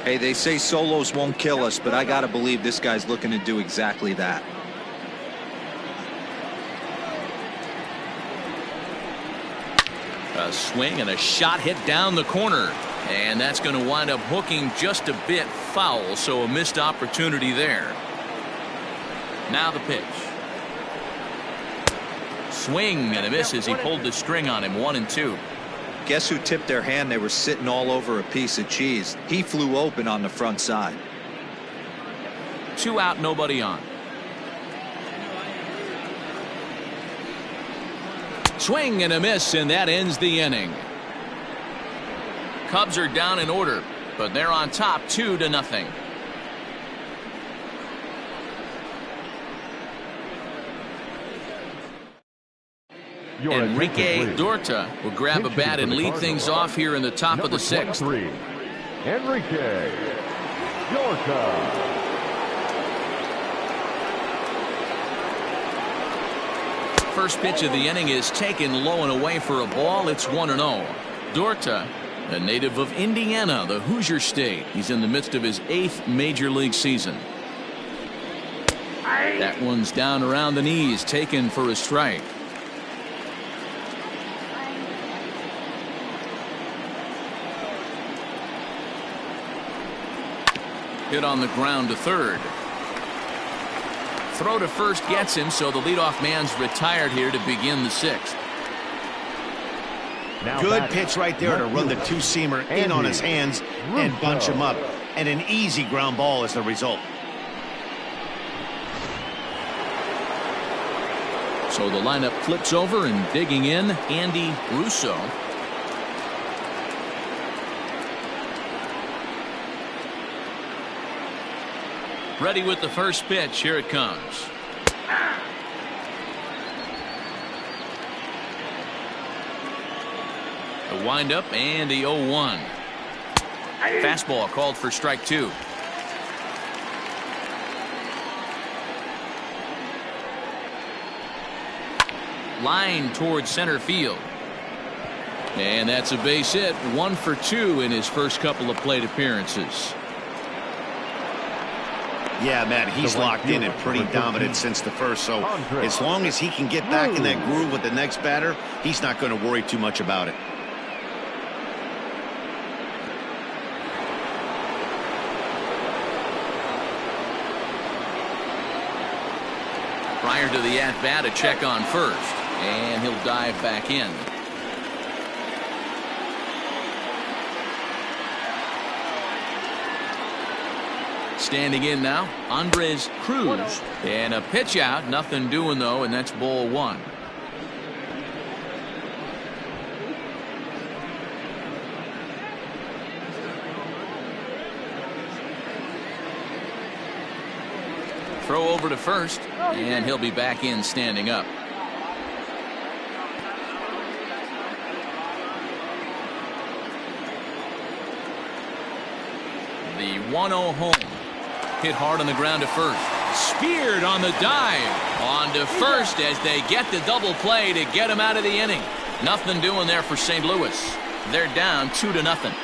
Hey, they say solos won't kill us, but I gotta believe this guy's looking to do exactly that. A swing and a shot hit down the corner, and that's going to wind up hooking just a bit foul, so a missed opportunity there. Now the pitch. Swing and a miss as he pulled the string on him. 1-2. Guess who tipped their hand? They were sitting all over a piece of cheese. He flew open on the front side. 2 out, nobody on. Swing and a miss, and that ends the inning. Cubs are down in order, but they're on top 2-0. Enrique Dorta will grab a bat and lead things off here in the top of the 6th. Enrique Dorta. First pitch of the inning is taken low and away for a ball. It's 1-0. Dorta, a native of Indiana, the Hoosier State. He's in the midst of his 8th major league season. That one's down around the knees, taken for a strike. Hit on the ground to third. Throw to first gets him, so the leadoff man's retired here to begin the 6th. Good pitch right there to run the two-seamer in on his hands and bunch him up. And an easy ground ball as the result. So the lineup flips over, and digging in, Andy Russo. Ready with the first pitch. Here it comes. The windup and the 0-1. Fastball called for strike 2. Line towards center field. And that's a base hit. 1 for 2 in his first couple of plate appearances. Yeah, Matt, he's locked in and pretty dominant since the first, so as long as he can get back in that groove with the next batter, he's not going to worry too much about it. Prior to the at-bat, a check on first, and he'll dive back in. Standing in now, Andres Cruz. And a pitch out. Nothing doing, though, and that's ball 1. Throw over to first, and he'll be back in standing up. The 1-0 home. Hit hard on the ground to first. Speared on the dive. On to first as they get the double play to get him out of the inning. Nothing doing there for St. Louis. They're down 2-0.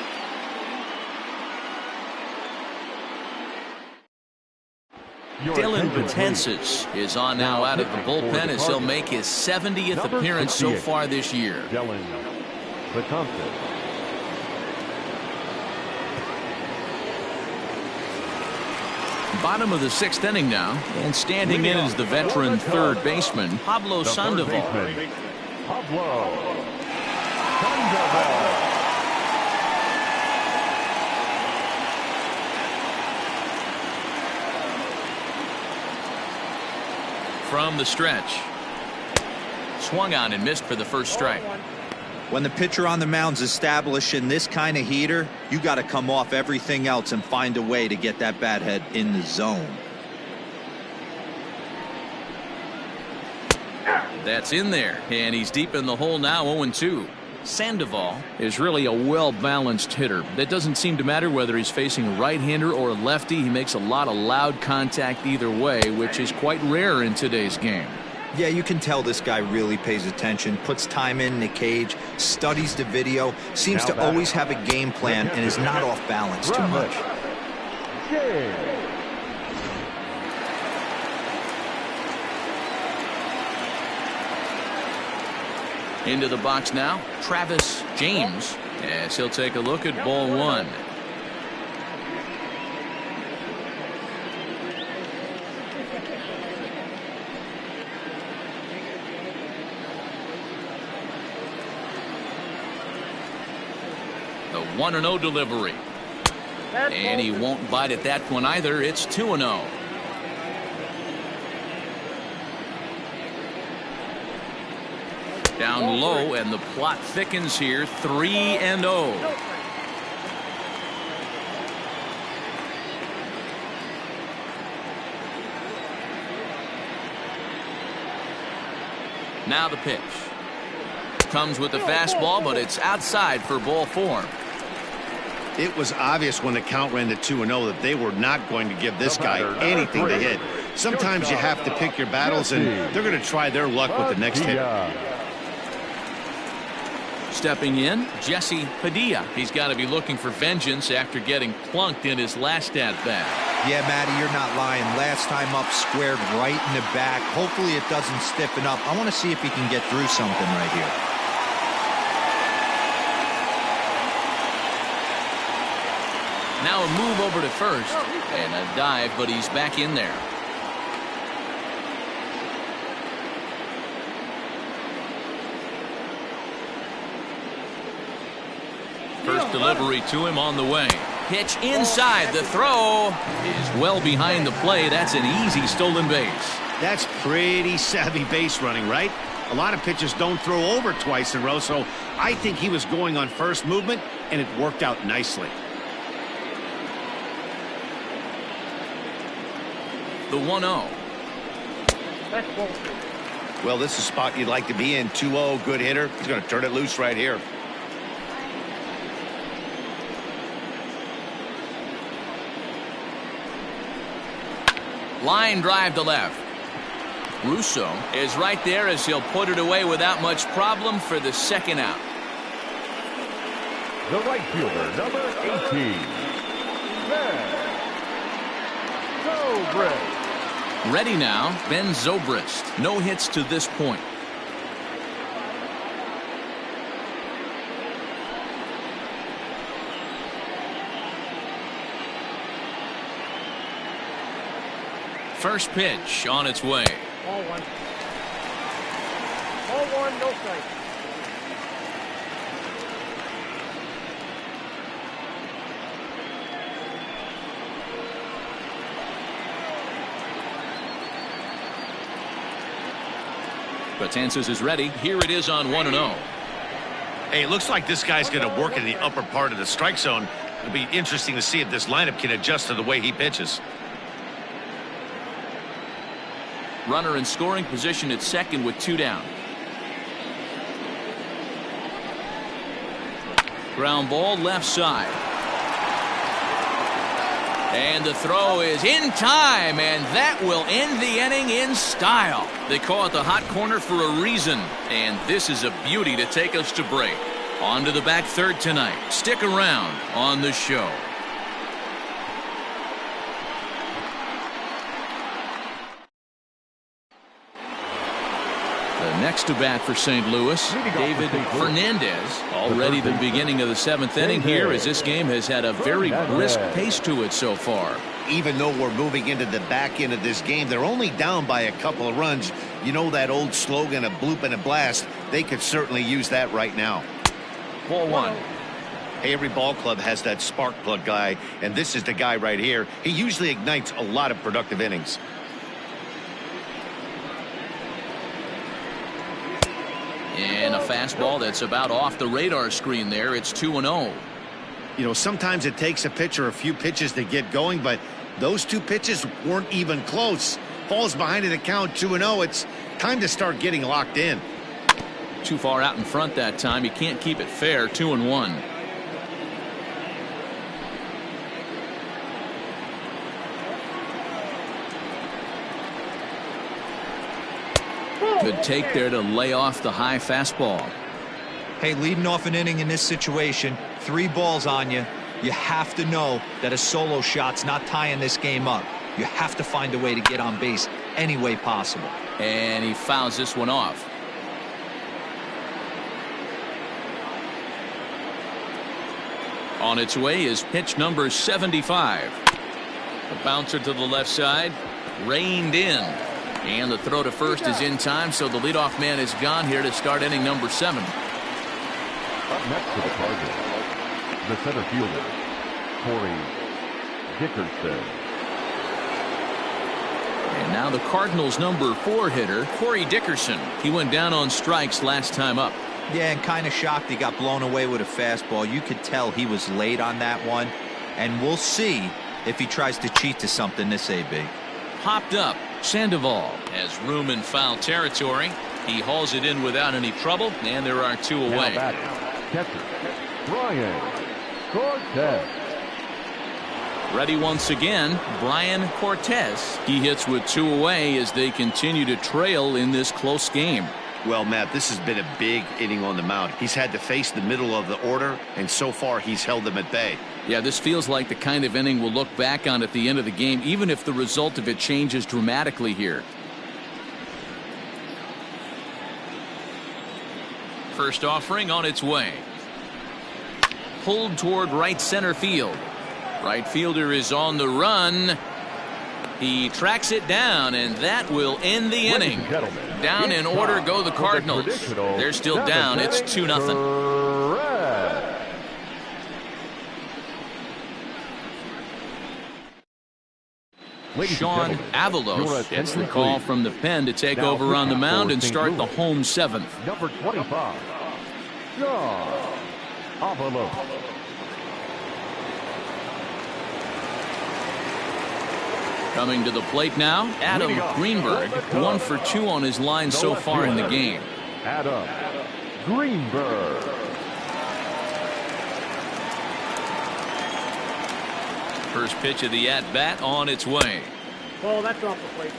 Dylan Betances is on now out of the bullpen as he'll make his 70th appearance so far this year. Dylan Betances. Bottom of the 6th inning now, and standing in is the veteran third baseman, Pablo Sandoval. Pablo Sandoval. From the stretch. Swung on and missed for the first strike. When the pitcher on the mound's establishing this kind of heater, you got to come off everything else and find a way to get that bat head in the zone. That's in there, and he's deep in the hole now. 0-2. Sandoval is really a well-balanced hitter. That doesn't seem to matter whether he's facing a right-hander or a lefty. He makes a lot of loud contact either way, which is quite rare in today's game. Yeah, you can tell this guy really pays attention, puts time in the cage, studies the video, seems to always have a game plan, and is not off balance too much. Into the box now, Travis James, as he'll take a look at ball 1. The 1-0 delivery. And he won't bite at that one either. It's 2-0. Down low, and the plot thickens here. 3-0. Now the pitch. Comes with the fastball, but it's outside for ball 4. It was obvious when the count ran to 2-0 that they were not going to give this guy anything to hit. Sometimes you have to pick your battles, and they're going to try their luck with the next hit. Stepping in, Jesse Padilla. He's got to be looking for vengeance after getting plunked in his last at-bat. Yeah, Matty, you're not lying. Last time up, squared right in the back. Hopefully it doesn't stiffen up. I want to see if he can get through something right here. Now a move over to first, and a dive, but he's back in there. First delivery to him on the way. Pitch inside. The throw is well behind the play. That's an easy stolen base. That's pretty savvy base running, right? A lot of pitchers don't throw over twice in a row, so I think he was going on first movement, and it worked out nicely. The 1-0. Well, this is a spot you'd like to be in. 2-0, good hitter. He's going to turn it loose right here. Line drive to left. Russo is right there as he'll put it away without much problem for the second out. The right fielder, number 18. Zobrist. Ready now, Ben Zobrist. No hits to this point. First pitch on its way. Ball 1. Ball 1, no strike. Betances is ready. Here it is on 1-0. Hey, it looks like this guy's going to work in the upper part of the strike zone. It'll be interesting to see if this lineup can adjust to the way he pitches. Runner in scoring position at second with 2 down. Ground ball left side. And the throw is in time, and that will end the inning in style. They call it the hot corner for a reason, and this is a beauty to take us to break. On to the back third tonight. Stick around on the show. Next to bat for St. Louis, David Fernandez. Already the beginning of the 7th inning here, as this game has had a very brisk pace to it so far. Even though we're moving into the back end of this game, they're only down by a couple of runs. You know that old slogan, a bloop and a blast. They could certainly use that right now. Ball 1. Hey, every ball club has that spark plug guy, and this is the guy right here. He usually ignites a lot of productive innings. And a fastball that's about off the radar screen there. It's 2-0. You know, sometimes it takes a pitcher a few pitches to get going, but those 2 pitches weren't even close. Falls behind in the count, 2-0. It's time to start getting locked in. Too far out in front that time. You can't keep it fair. 2-1. Good take there to lay off the high fastball. Hey, leading off an inning in this situation, 3 balls on you. You have to know that a solo shot's not tying this game up. You have to find a way to get on base any way possible. And he fouls this one off. On its way is pitch number 75. A bouncer to the left side, reined in. And the throw to first is in time, so the leadoff man is gone here to start inning number 7. Up next to the Cardinals, the center fielder, Corey Dickerson. And Now the Cardinals' number 4 hitter, Corey Dickerson. He went down on strikes last time up. Yeah, and kind of shocked he got blown away with a fastball. You could tell he was late on that one. And we'll see if he tries to cheat to something this AB. Popped up. Sandoval has room in foul territory. He hauls it in without any trouble, and there are 2 away. Catcher, Brian Cortez. Ready once again, Brian Cortez. He hits with 2 away as they continue to trail in this close game. Well, Matt, this has been a big inning on the mound. He's had to face the middle of the order, and so far he's held them at bay. Yeah, this feels like the kind of inning we'll look back on at the end of the game, even if the result of it changes dramatically here. First offering on its way. Pulled toward right center field. Right fielder is on the run. He tracks it down, and that will end the inning. Down in order go the Cardinals. They're still down. It's 2-0. Sean Avalos gets the call from the pen to take over on the mound and start the home 7th. Number 25, Sean Avalos. Coming to the plate now, Adam Greenberg, 1 for 2 on his line so far in the game. Adam Greenberg. First pitch of the at-bat on its way. Well, that's off the plate.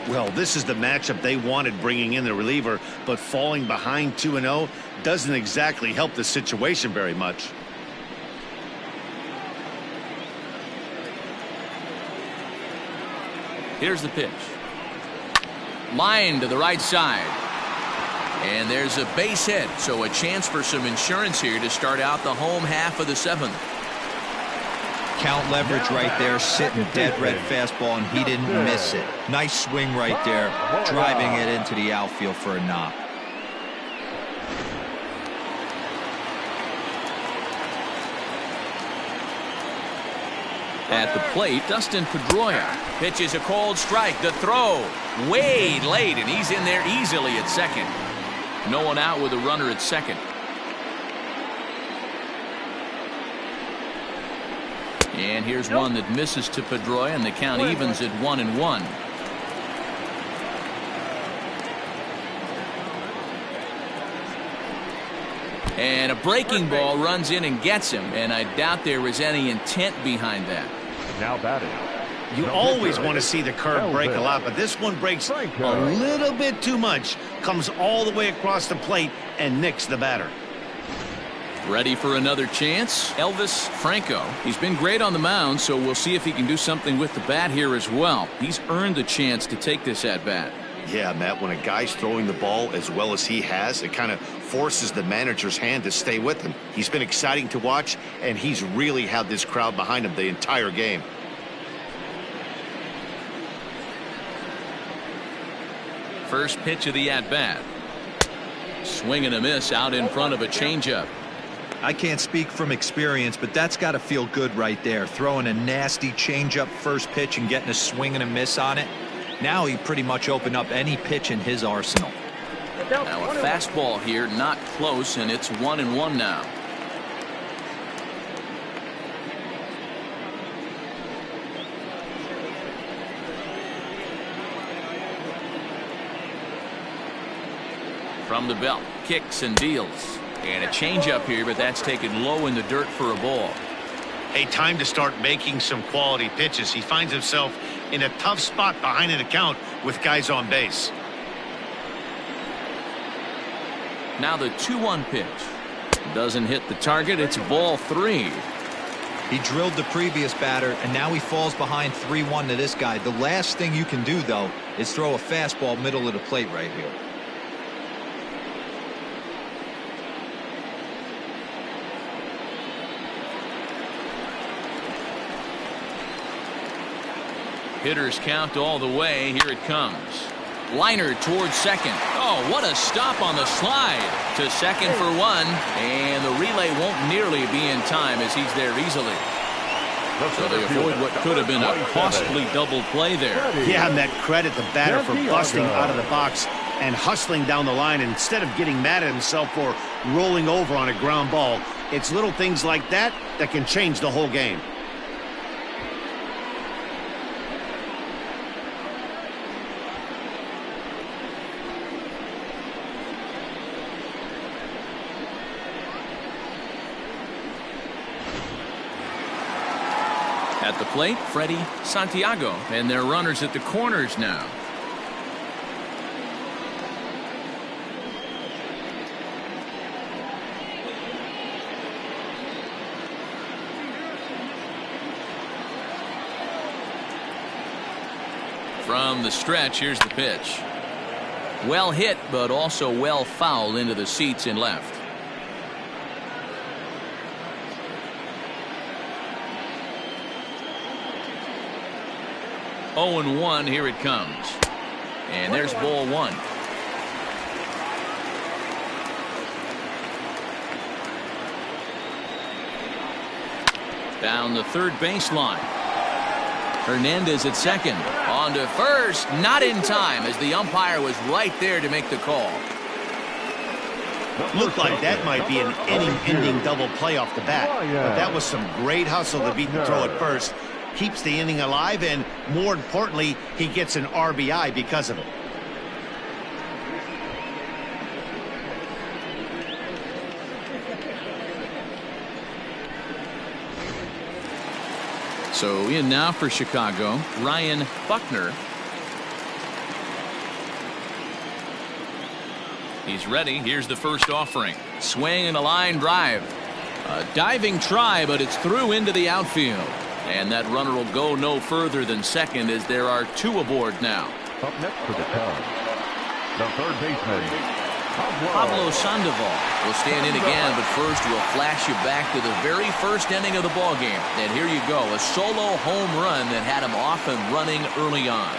Well, this is the matchup they wanted, bringing in the reliever, but falling behind 2-0 doesn't exactly help the situation very much. Here's the pitch. Line to the right side. And there's a base hit, so a chance for some insurance here to start out the home half of the 7th. Count leverage right there, sitting dead red fastball, and he didn't miss it. Nice swing right there, driving it into the outfield for a knock. At the plate, Dustin Pedroia pitches a cold strike. The throw way late, and he's in there easily at second. No one out with a runner at second. And here's one that misses to Pedroia, and the count evens at 1-1. And a breaking ball runs in and gets him, and I doubt there was any intent behind that. Now batting. You always want to see the curve break a lot, but this one breaks a little bit too much. Comes all the way across the plate and nicks the batter. Ready for another chance? Elvis Franco. He's been great on the mound, so we'll see if he can do something with the bat here as well. He's earned the chance to take this at-bat. Yeah, Matt, when a guy's throwing the ball as well as he has, it kind of forces the manager's hand to stay with him. He's been exciting to watch, and he's really had this crowd behind him the entire game. First pitch of the at-bat. Swing and a miss out in front of a changeup. I can't speak from experience, but that's got to feel good right there. Throwing a nasty changeup first pitch and getting a swing and a miss on it. Now he pretty much opened up any pitch in his arsenal. Now a fastball here, not close, and it's 1-1 now. From the belt, kicks and deals. And a changeup here, but that's taken low in the dirt for a ball. Hey, time to start making some quality pitches. He finds himself in a tough spot behind an account with guys on base. Now the 2-1 pitch. Doesn't hit the target. It's ball 3. He drilled the previous batter, and now he falls behind 3-1 to this guy. The last thing you can do, though, is throw a fastball middle of the plate right here. Hitters count all the way. Here it comes. Liner towards second. Oh, what a stop on the slide to second for one, and the relay won't nearly be in time as he's there easily. So they avoid what could have been a costly double play there. Yeah, and that credit the batter for busting out of the box and hustling down the line instead of getting mad at himself for rolling over on a ground ball. It's little things like that that can change the whole game. At the plate, Freddie Santiago, and their runners at the corners now. From the stretch, here's the pitch. Well hit, but also well fouled into the seats in left. Oh and 1, here it comes. And there's ball one. Down the third baseline. Hernandez at second. On to first. Not in time as the umpire was right there to make the call. Looked like that might be an inning-ending double play off the bat. But that was some great hustle to beat the throw at first. Keeps the inning alive, and more importantly, he gets an RBI because of it. So in now for Chicago, Ryan Buckner. He's ready. Here's the first offering. Swing and a line drive. A diving try, but it's through into the outfield. And that runner will go no further than second as there are two aboard now. Up next for the Cubs, the third baseman, Pablo Sandoval will stand in again, but first we'll flash you back to the very first inning of the ballgame. And here you go, a solo home run that had him off and running early on.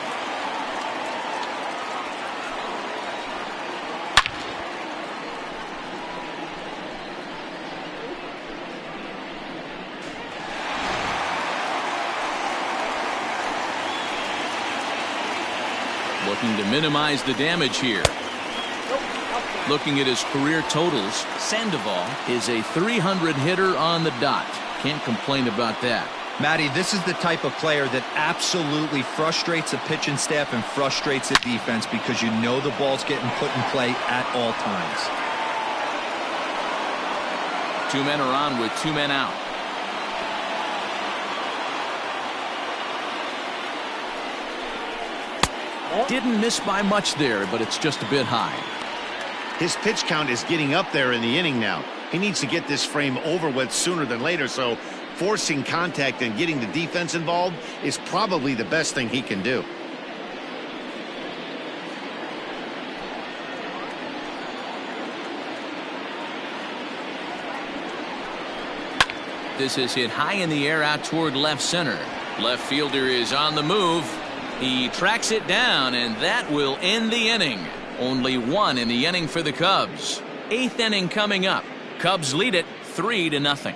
Looking to minimize the damage here. Looking at his career totals, Sandoval is a 300 hitter on the dot. Can't complain about that. Matty, this is the type of player that absolutely frustrates a pitching staff and frustrates the defense because you know the ball's getting put in play at all times. Two men are on with two men out. Didn't miss by much there, but it's just a bit high. His pitch count is getting up there in the inning now. He needs to get this frame over with sooner than later, so forcing contact and getting the defense involved is probably the best thing he can do. This is hit high in the air out toward left center. Left fielder is on the move. He tracks it down, and that will end the inning. Only one in the inning for the Cubs. Eighth inning coming up. Cubs lead it 3-0.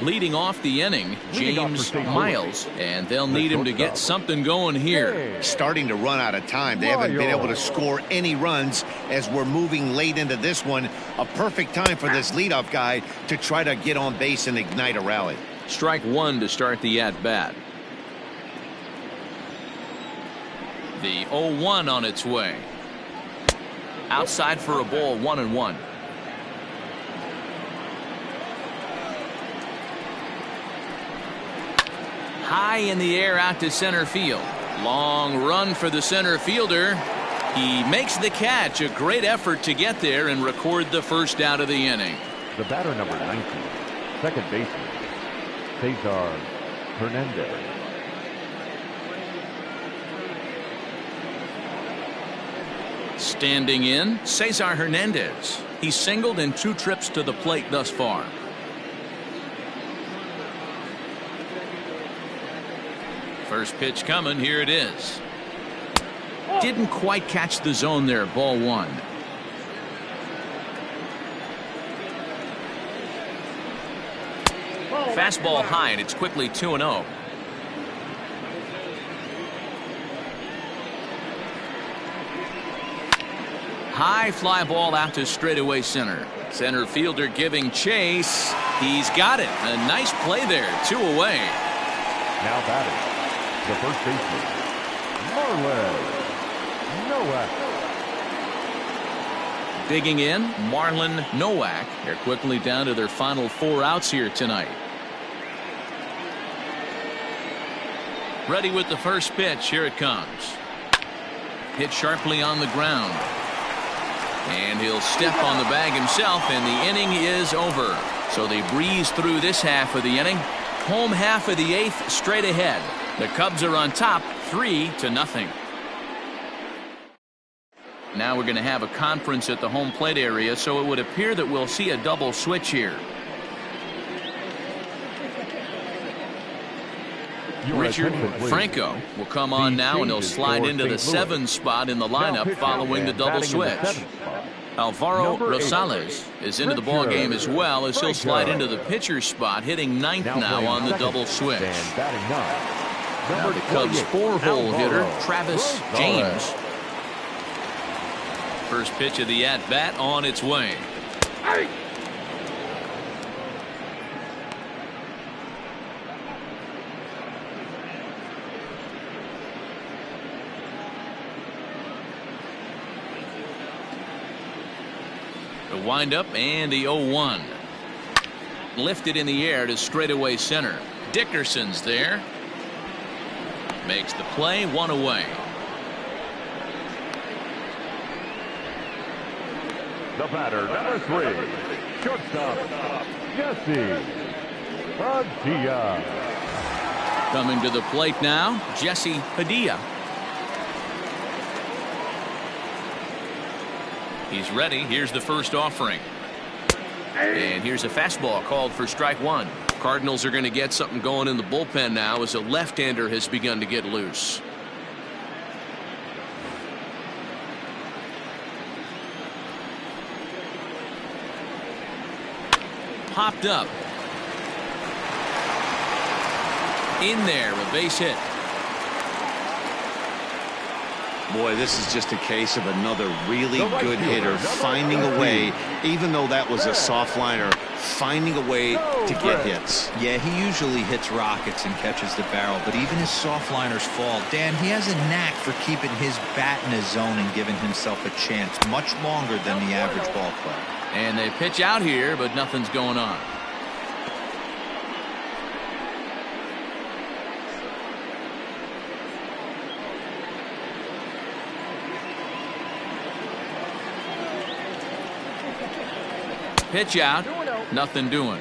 Leading off the inning, James Miles, and they'll need him to get something going here. Starting to run out of time. They haven't been able to score any runs as we're moving late into this one. A perfect time for this leadoff guy to try to get on base and ignite a rally. Strike one to start the at-bat. The 0-1 on its way. Outside for a ball, 1-1. High in the air out to center field. Long run for the center fielder. He makes the catch. A great effort to get there and record the first out of the inning. the batter number 19, second baseman, Cesar Hernandez. Standing in, Cesar Hernandez. He's singled in 2 trips to the plate thus far. First pitch coming. Here it is. Didn't quite catch the zone there. Ball one. Fastball high, and it's quickly 2-0. High fly ball out to straightaway center. Center fielder giving chase. He's got it. A nice play there. 2 away. Now batting, the first baseman, Marlon Nowak. Digging in, Marlon Nowak. They're quickly down to their final 4 outs here tonight. Ready with the first pitch. Here it comes. Hit sharply on the ground. And he'll step on the bag himself, and the inning is over. So they breeze through this half of the inning. Home half of the 8th straight ahead. The Cubs are on top 3-0. Now we're going to have a conference at the home plate area, so it would appear that we'll see a double switch here. Richard Franco will come on now, and he'll slide into the 7 spot in the lineup following the double switch. Alvaro Rosales is into the ball game as well, as he'll slide into the pitcher spot, hitting 9th now on the double switch. Now the Cubs' 4-hole hitter, Travis James. First pitch of the at-bat on its way. The windup and the 0-1. Lifted in the air to straightaway center. Dickerson's there. Makes the play. 1 away. The batter, number 3, shortstop, Jesse Padilla. Coming to the plate now, Jesse Padilla. He's ready. Here's the first offering. And here's a fastball called for strike 1. Cardinals are going to get something going in the bullpen now, as a left-hander has begun to get loose. Popped up. In there, a base hit. Boy, this is just a case of another really good hitter finding a way, even though that was a soft liner, finding a way to get hits. Yeah, he usually hits rockets and catches the barrel, but even his soft liners fall. Dan, he has a knack for keeping his bat in his zone and giving himself a chance much longer than the average ball player. And they pitch out here, but nothing's going on. Pitch out, nothing doing.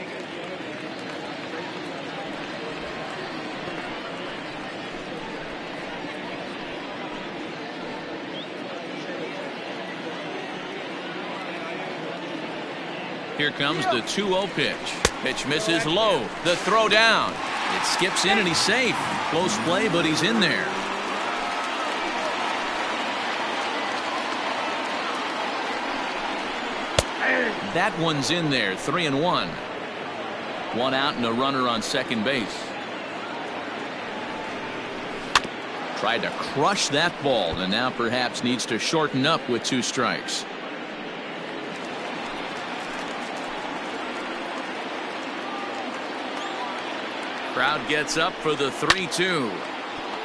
Here comes the 2-0 pitch. Pitch misses low. The throw down. It skips in and he's safe. Close play, but he's in there. That one's in there. 3-1. 1 out and a runner on second base. Tried to crush that ball, and now perhaps needs to shorten up with 2 strikes. Crowd gets up for the 3-2.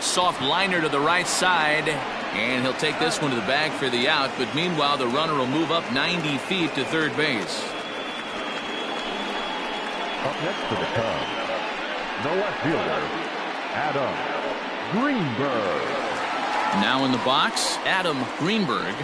Soft liner to the right side, and he'll take this one to the bag for the out, but meanwhile the runner will move up 90 feet to third base. Up next to the Cubs, the left fielder, Adam Greenberg. Now in the box, Adam Greenberg.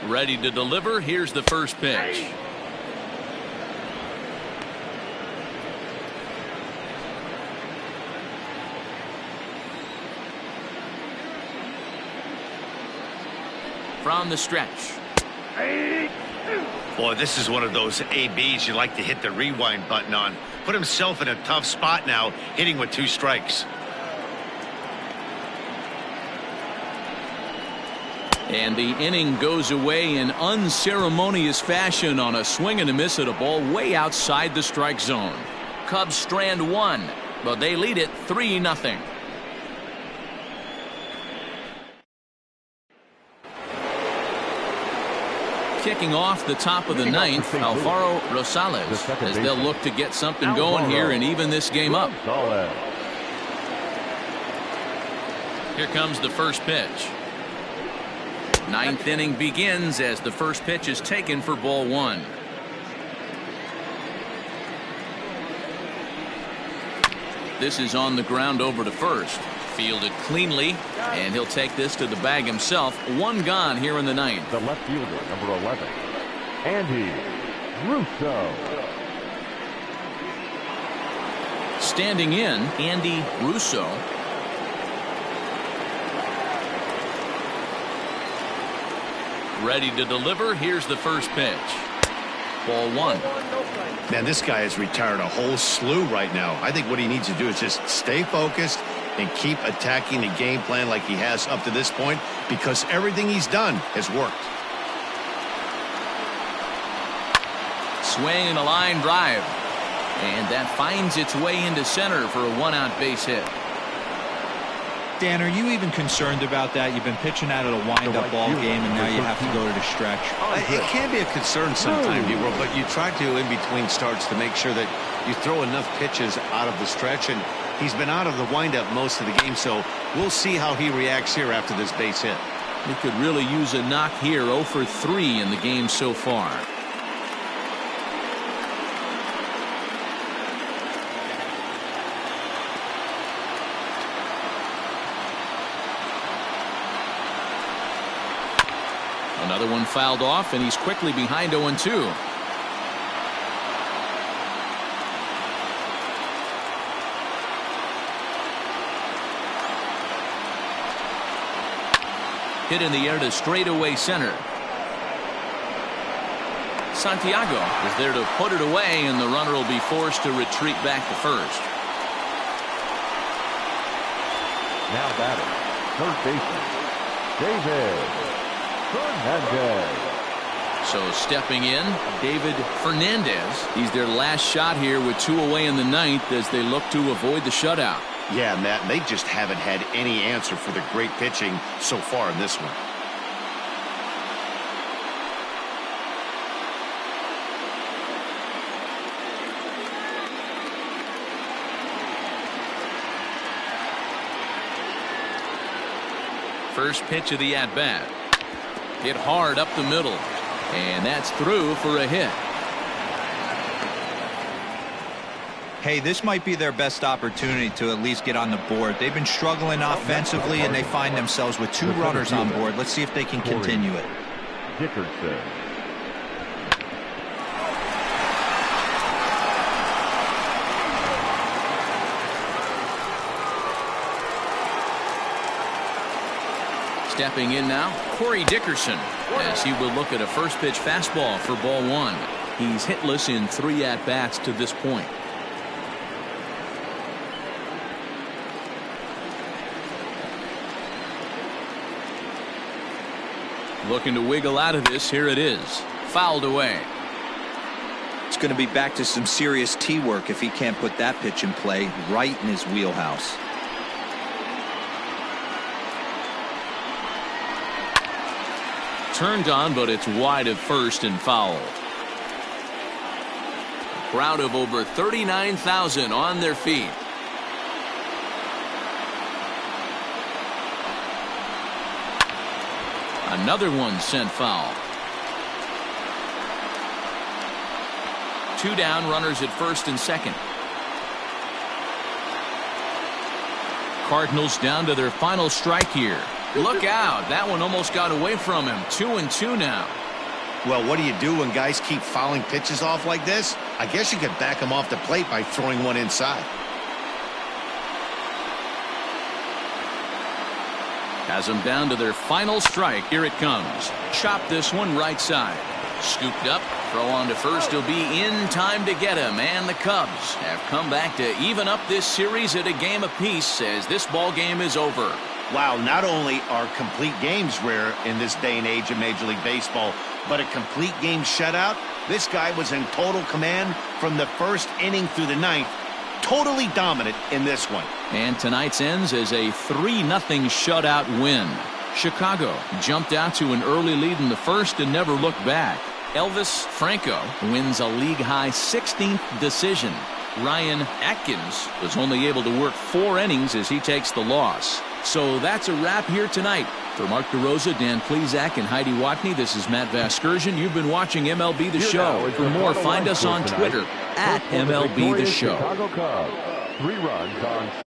Ready to deliver. Here's the first pitch. from the stretch. Boy, this is one of those ABs you like to hit the rewind button on. Put himself in a tough spot now, hitting with 2 strikes. And the inning goes away in unceremonious fashion on a swing and a miss at a ball way outside the strike zone. Cubs strand 1, but they lead it 3-0. Kicking off the top of the 9th, Alvaro Rosales, as they'll look to get something going here and even this game up. Here comes the first pitch. 9th inning begins as the first pitch is taken for ball 1. This is on the ground over to first. Fielded cleanly, and he'll take this to the bag himself. 1 gone here in the 9th. The left fielder, number 11, Andy Russo. Standing in, Andy Russo. Ready to deliver. Here's the first pitch. Ball 1. Man, this guy has retired a whole slew right now. I think what he needs to do is just stay focused and keep attacking the game plan like he has up to this point, because everything he's done has worked. Swing and a line drive. And that finds its way into center for a 1-out base hit. Dan, are you even concerned about that? You've been pitching out of a wind-up ball game, and now you have to go to the stretch. It can be a concern sometimes, but you try to, in between starts, to make sure that you throw enough pitches out of the stretch, and he's been out of the windup most of the game, so we'll see how he reacts here after this base hit. He could really use a knock here. 0 for 3 in the game so far. Another one fouled off, and he's quickly behind 0-2. Hit in the air to straightaway center. Santiago is there to put it away, and the runner will be forced to retreat back to first. Now batting, third baseman, David Fernandez. So stepping in, David Fernandez. He's their last shot here with 2 away in the 9th as they look to avoid the shutout. Yeah, Matt, they just haven't had any answer for the great pitching so far in this one. First pitch of the at-bat. Hit hard up the middle. And that's through for a hit. Hey, this might be their best opportunity to at least get on the board. They've been struggling offensively, and they find themselves with 2 runners on board. Let's see if they can continue it. Dickerson. Stepping in now, Corey Dickerson, as he will look at a first pitch fastball for ball 1. He's hitless in 3 at-bats to this point. Looking to wiggle out of this. Here it is. Fouled away. It's going to be back to some serious tee work if he can't put that pitch in play right in his wheelhouse. Turned on, but it's wide of first and foul. A crowd of over 39,000 on their feet. Another one sent foul. 2 down, runners at first and second. Cardinals down to their final strike here. Look out. That one almost got away from him. 2-2 now. Well, what do you do when guys keep fouling pitches off like this? I guess you could back them off the plate by throwing one inside. Has them down to their final strike. Here it comes. Chop this one right side. Scooped up. Throw on to first. He'll be in time to get him. And the Cubs have come back to even up this series at a game apiece as this ball game is over. Wow, not only are complete games rare in this day and age of Major League Baseball, but a complete game shutout. This guy was in total command from the first inning through the ninth. Totally dominant in this one. And tonight's ends as a 3-0 shutout win. Chicago jumped out to an early lead in the first and never looked back. Elvis Franco wins a league-high 16th decision. Ryan Atkins was only able to work 4 innings as he takes the loss. So that's a wrap here tonight. For Mark DeRosa, Dan Plezak, and Heidi Watney, this is Matt Vasgersian. You've been watching MLB The Show. For more, find us on Twitter at MLB The Show. 3 runs on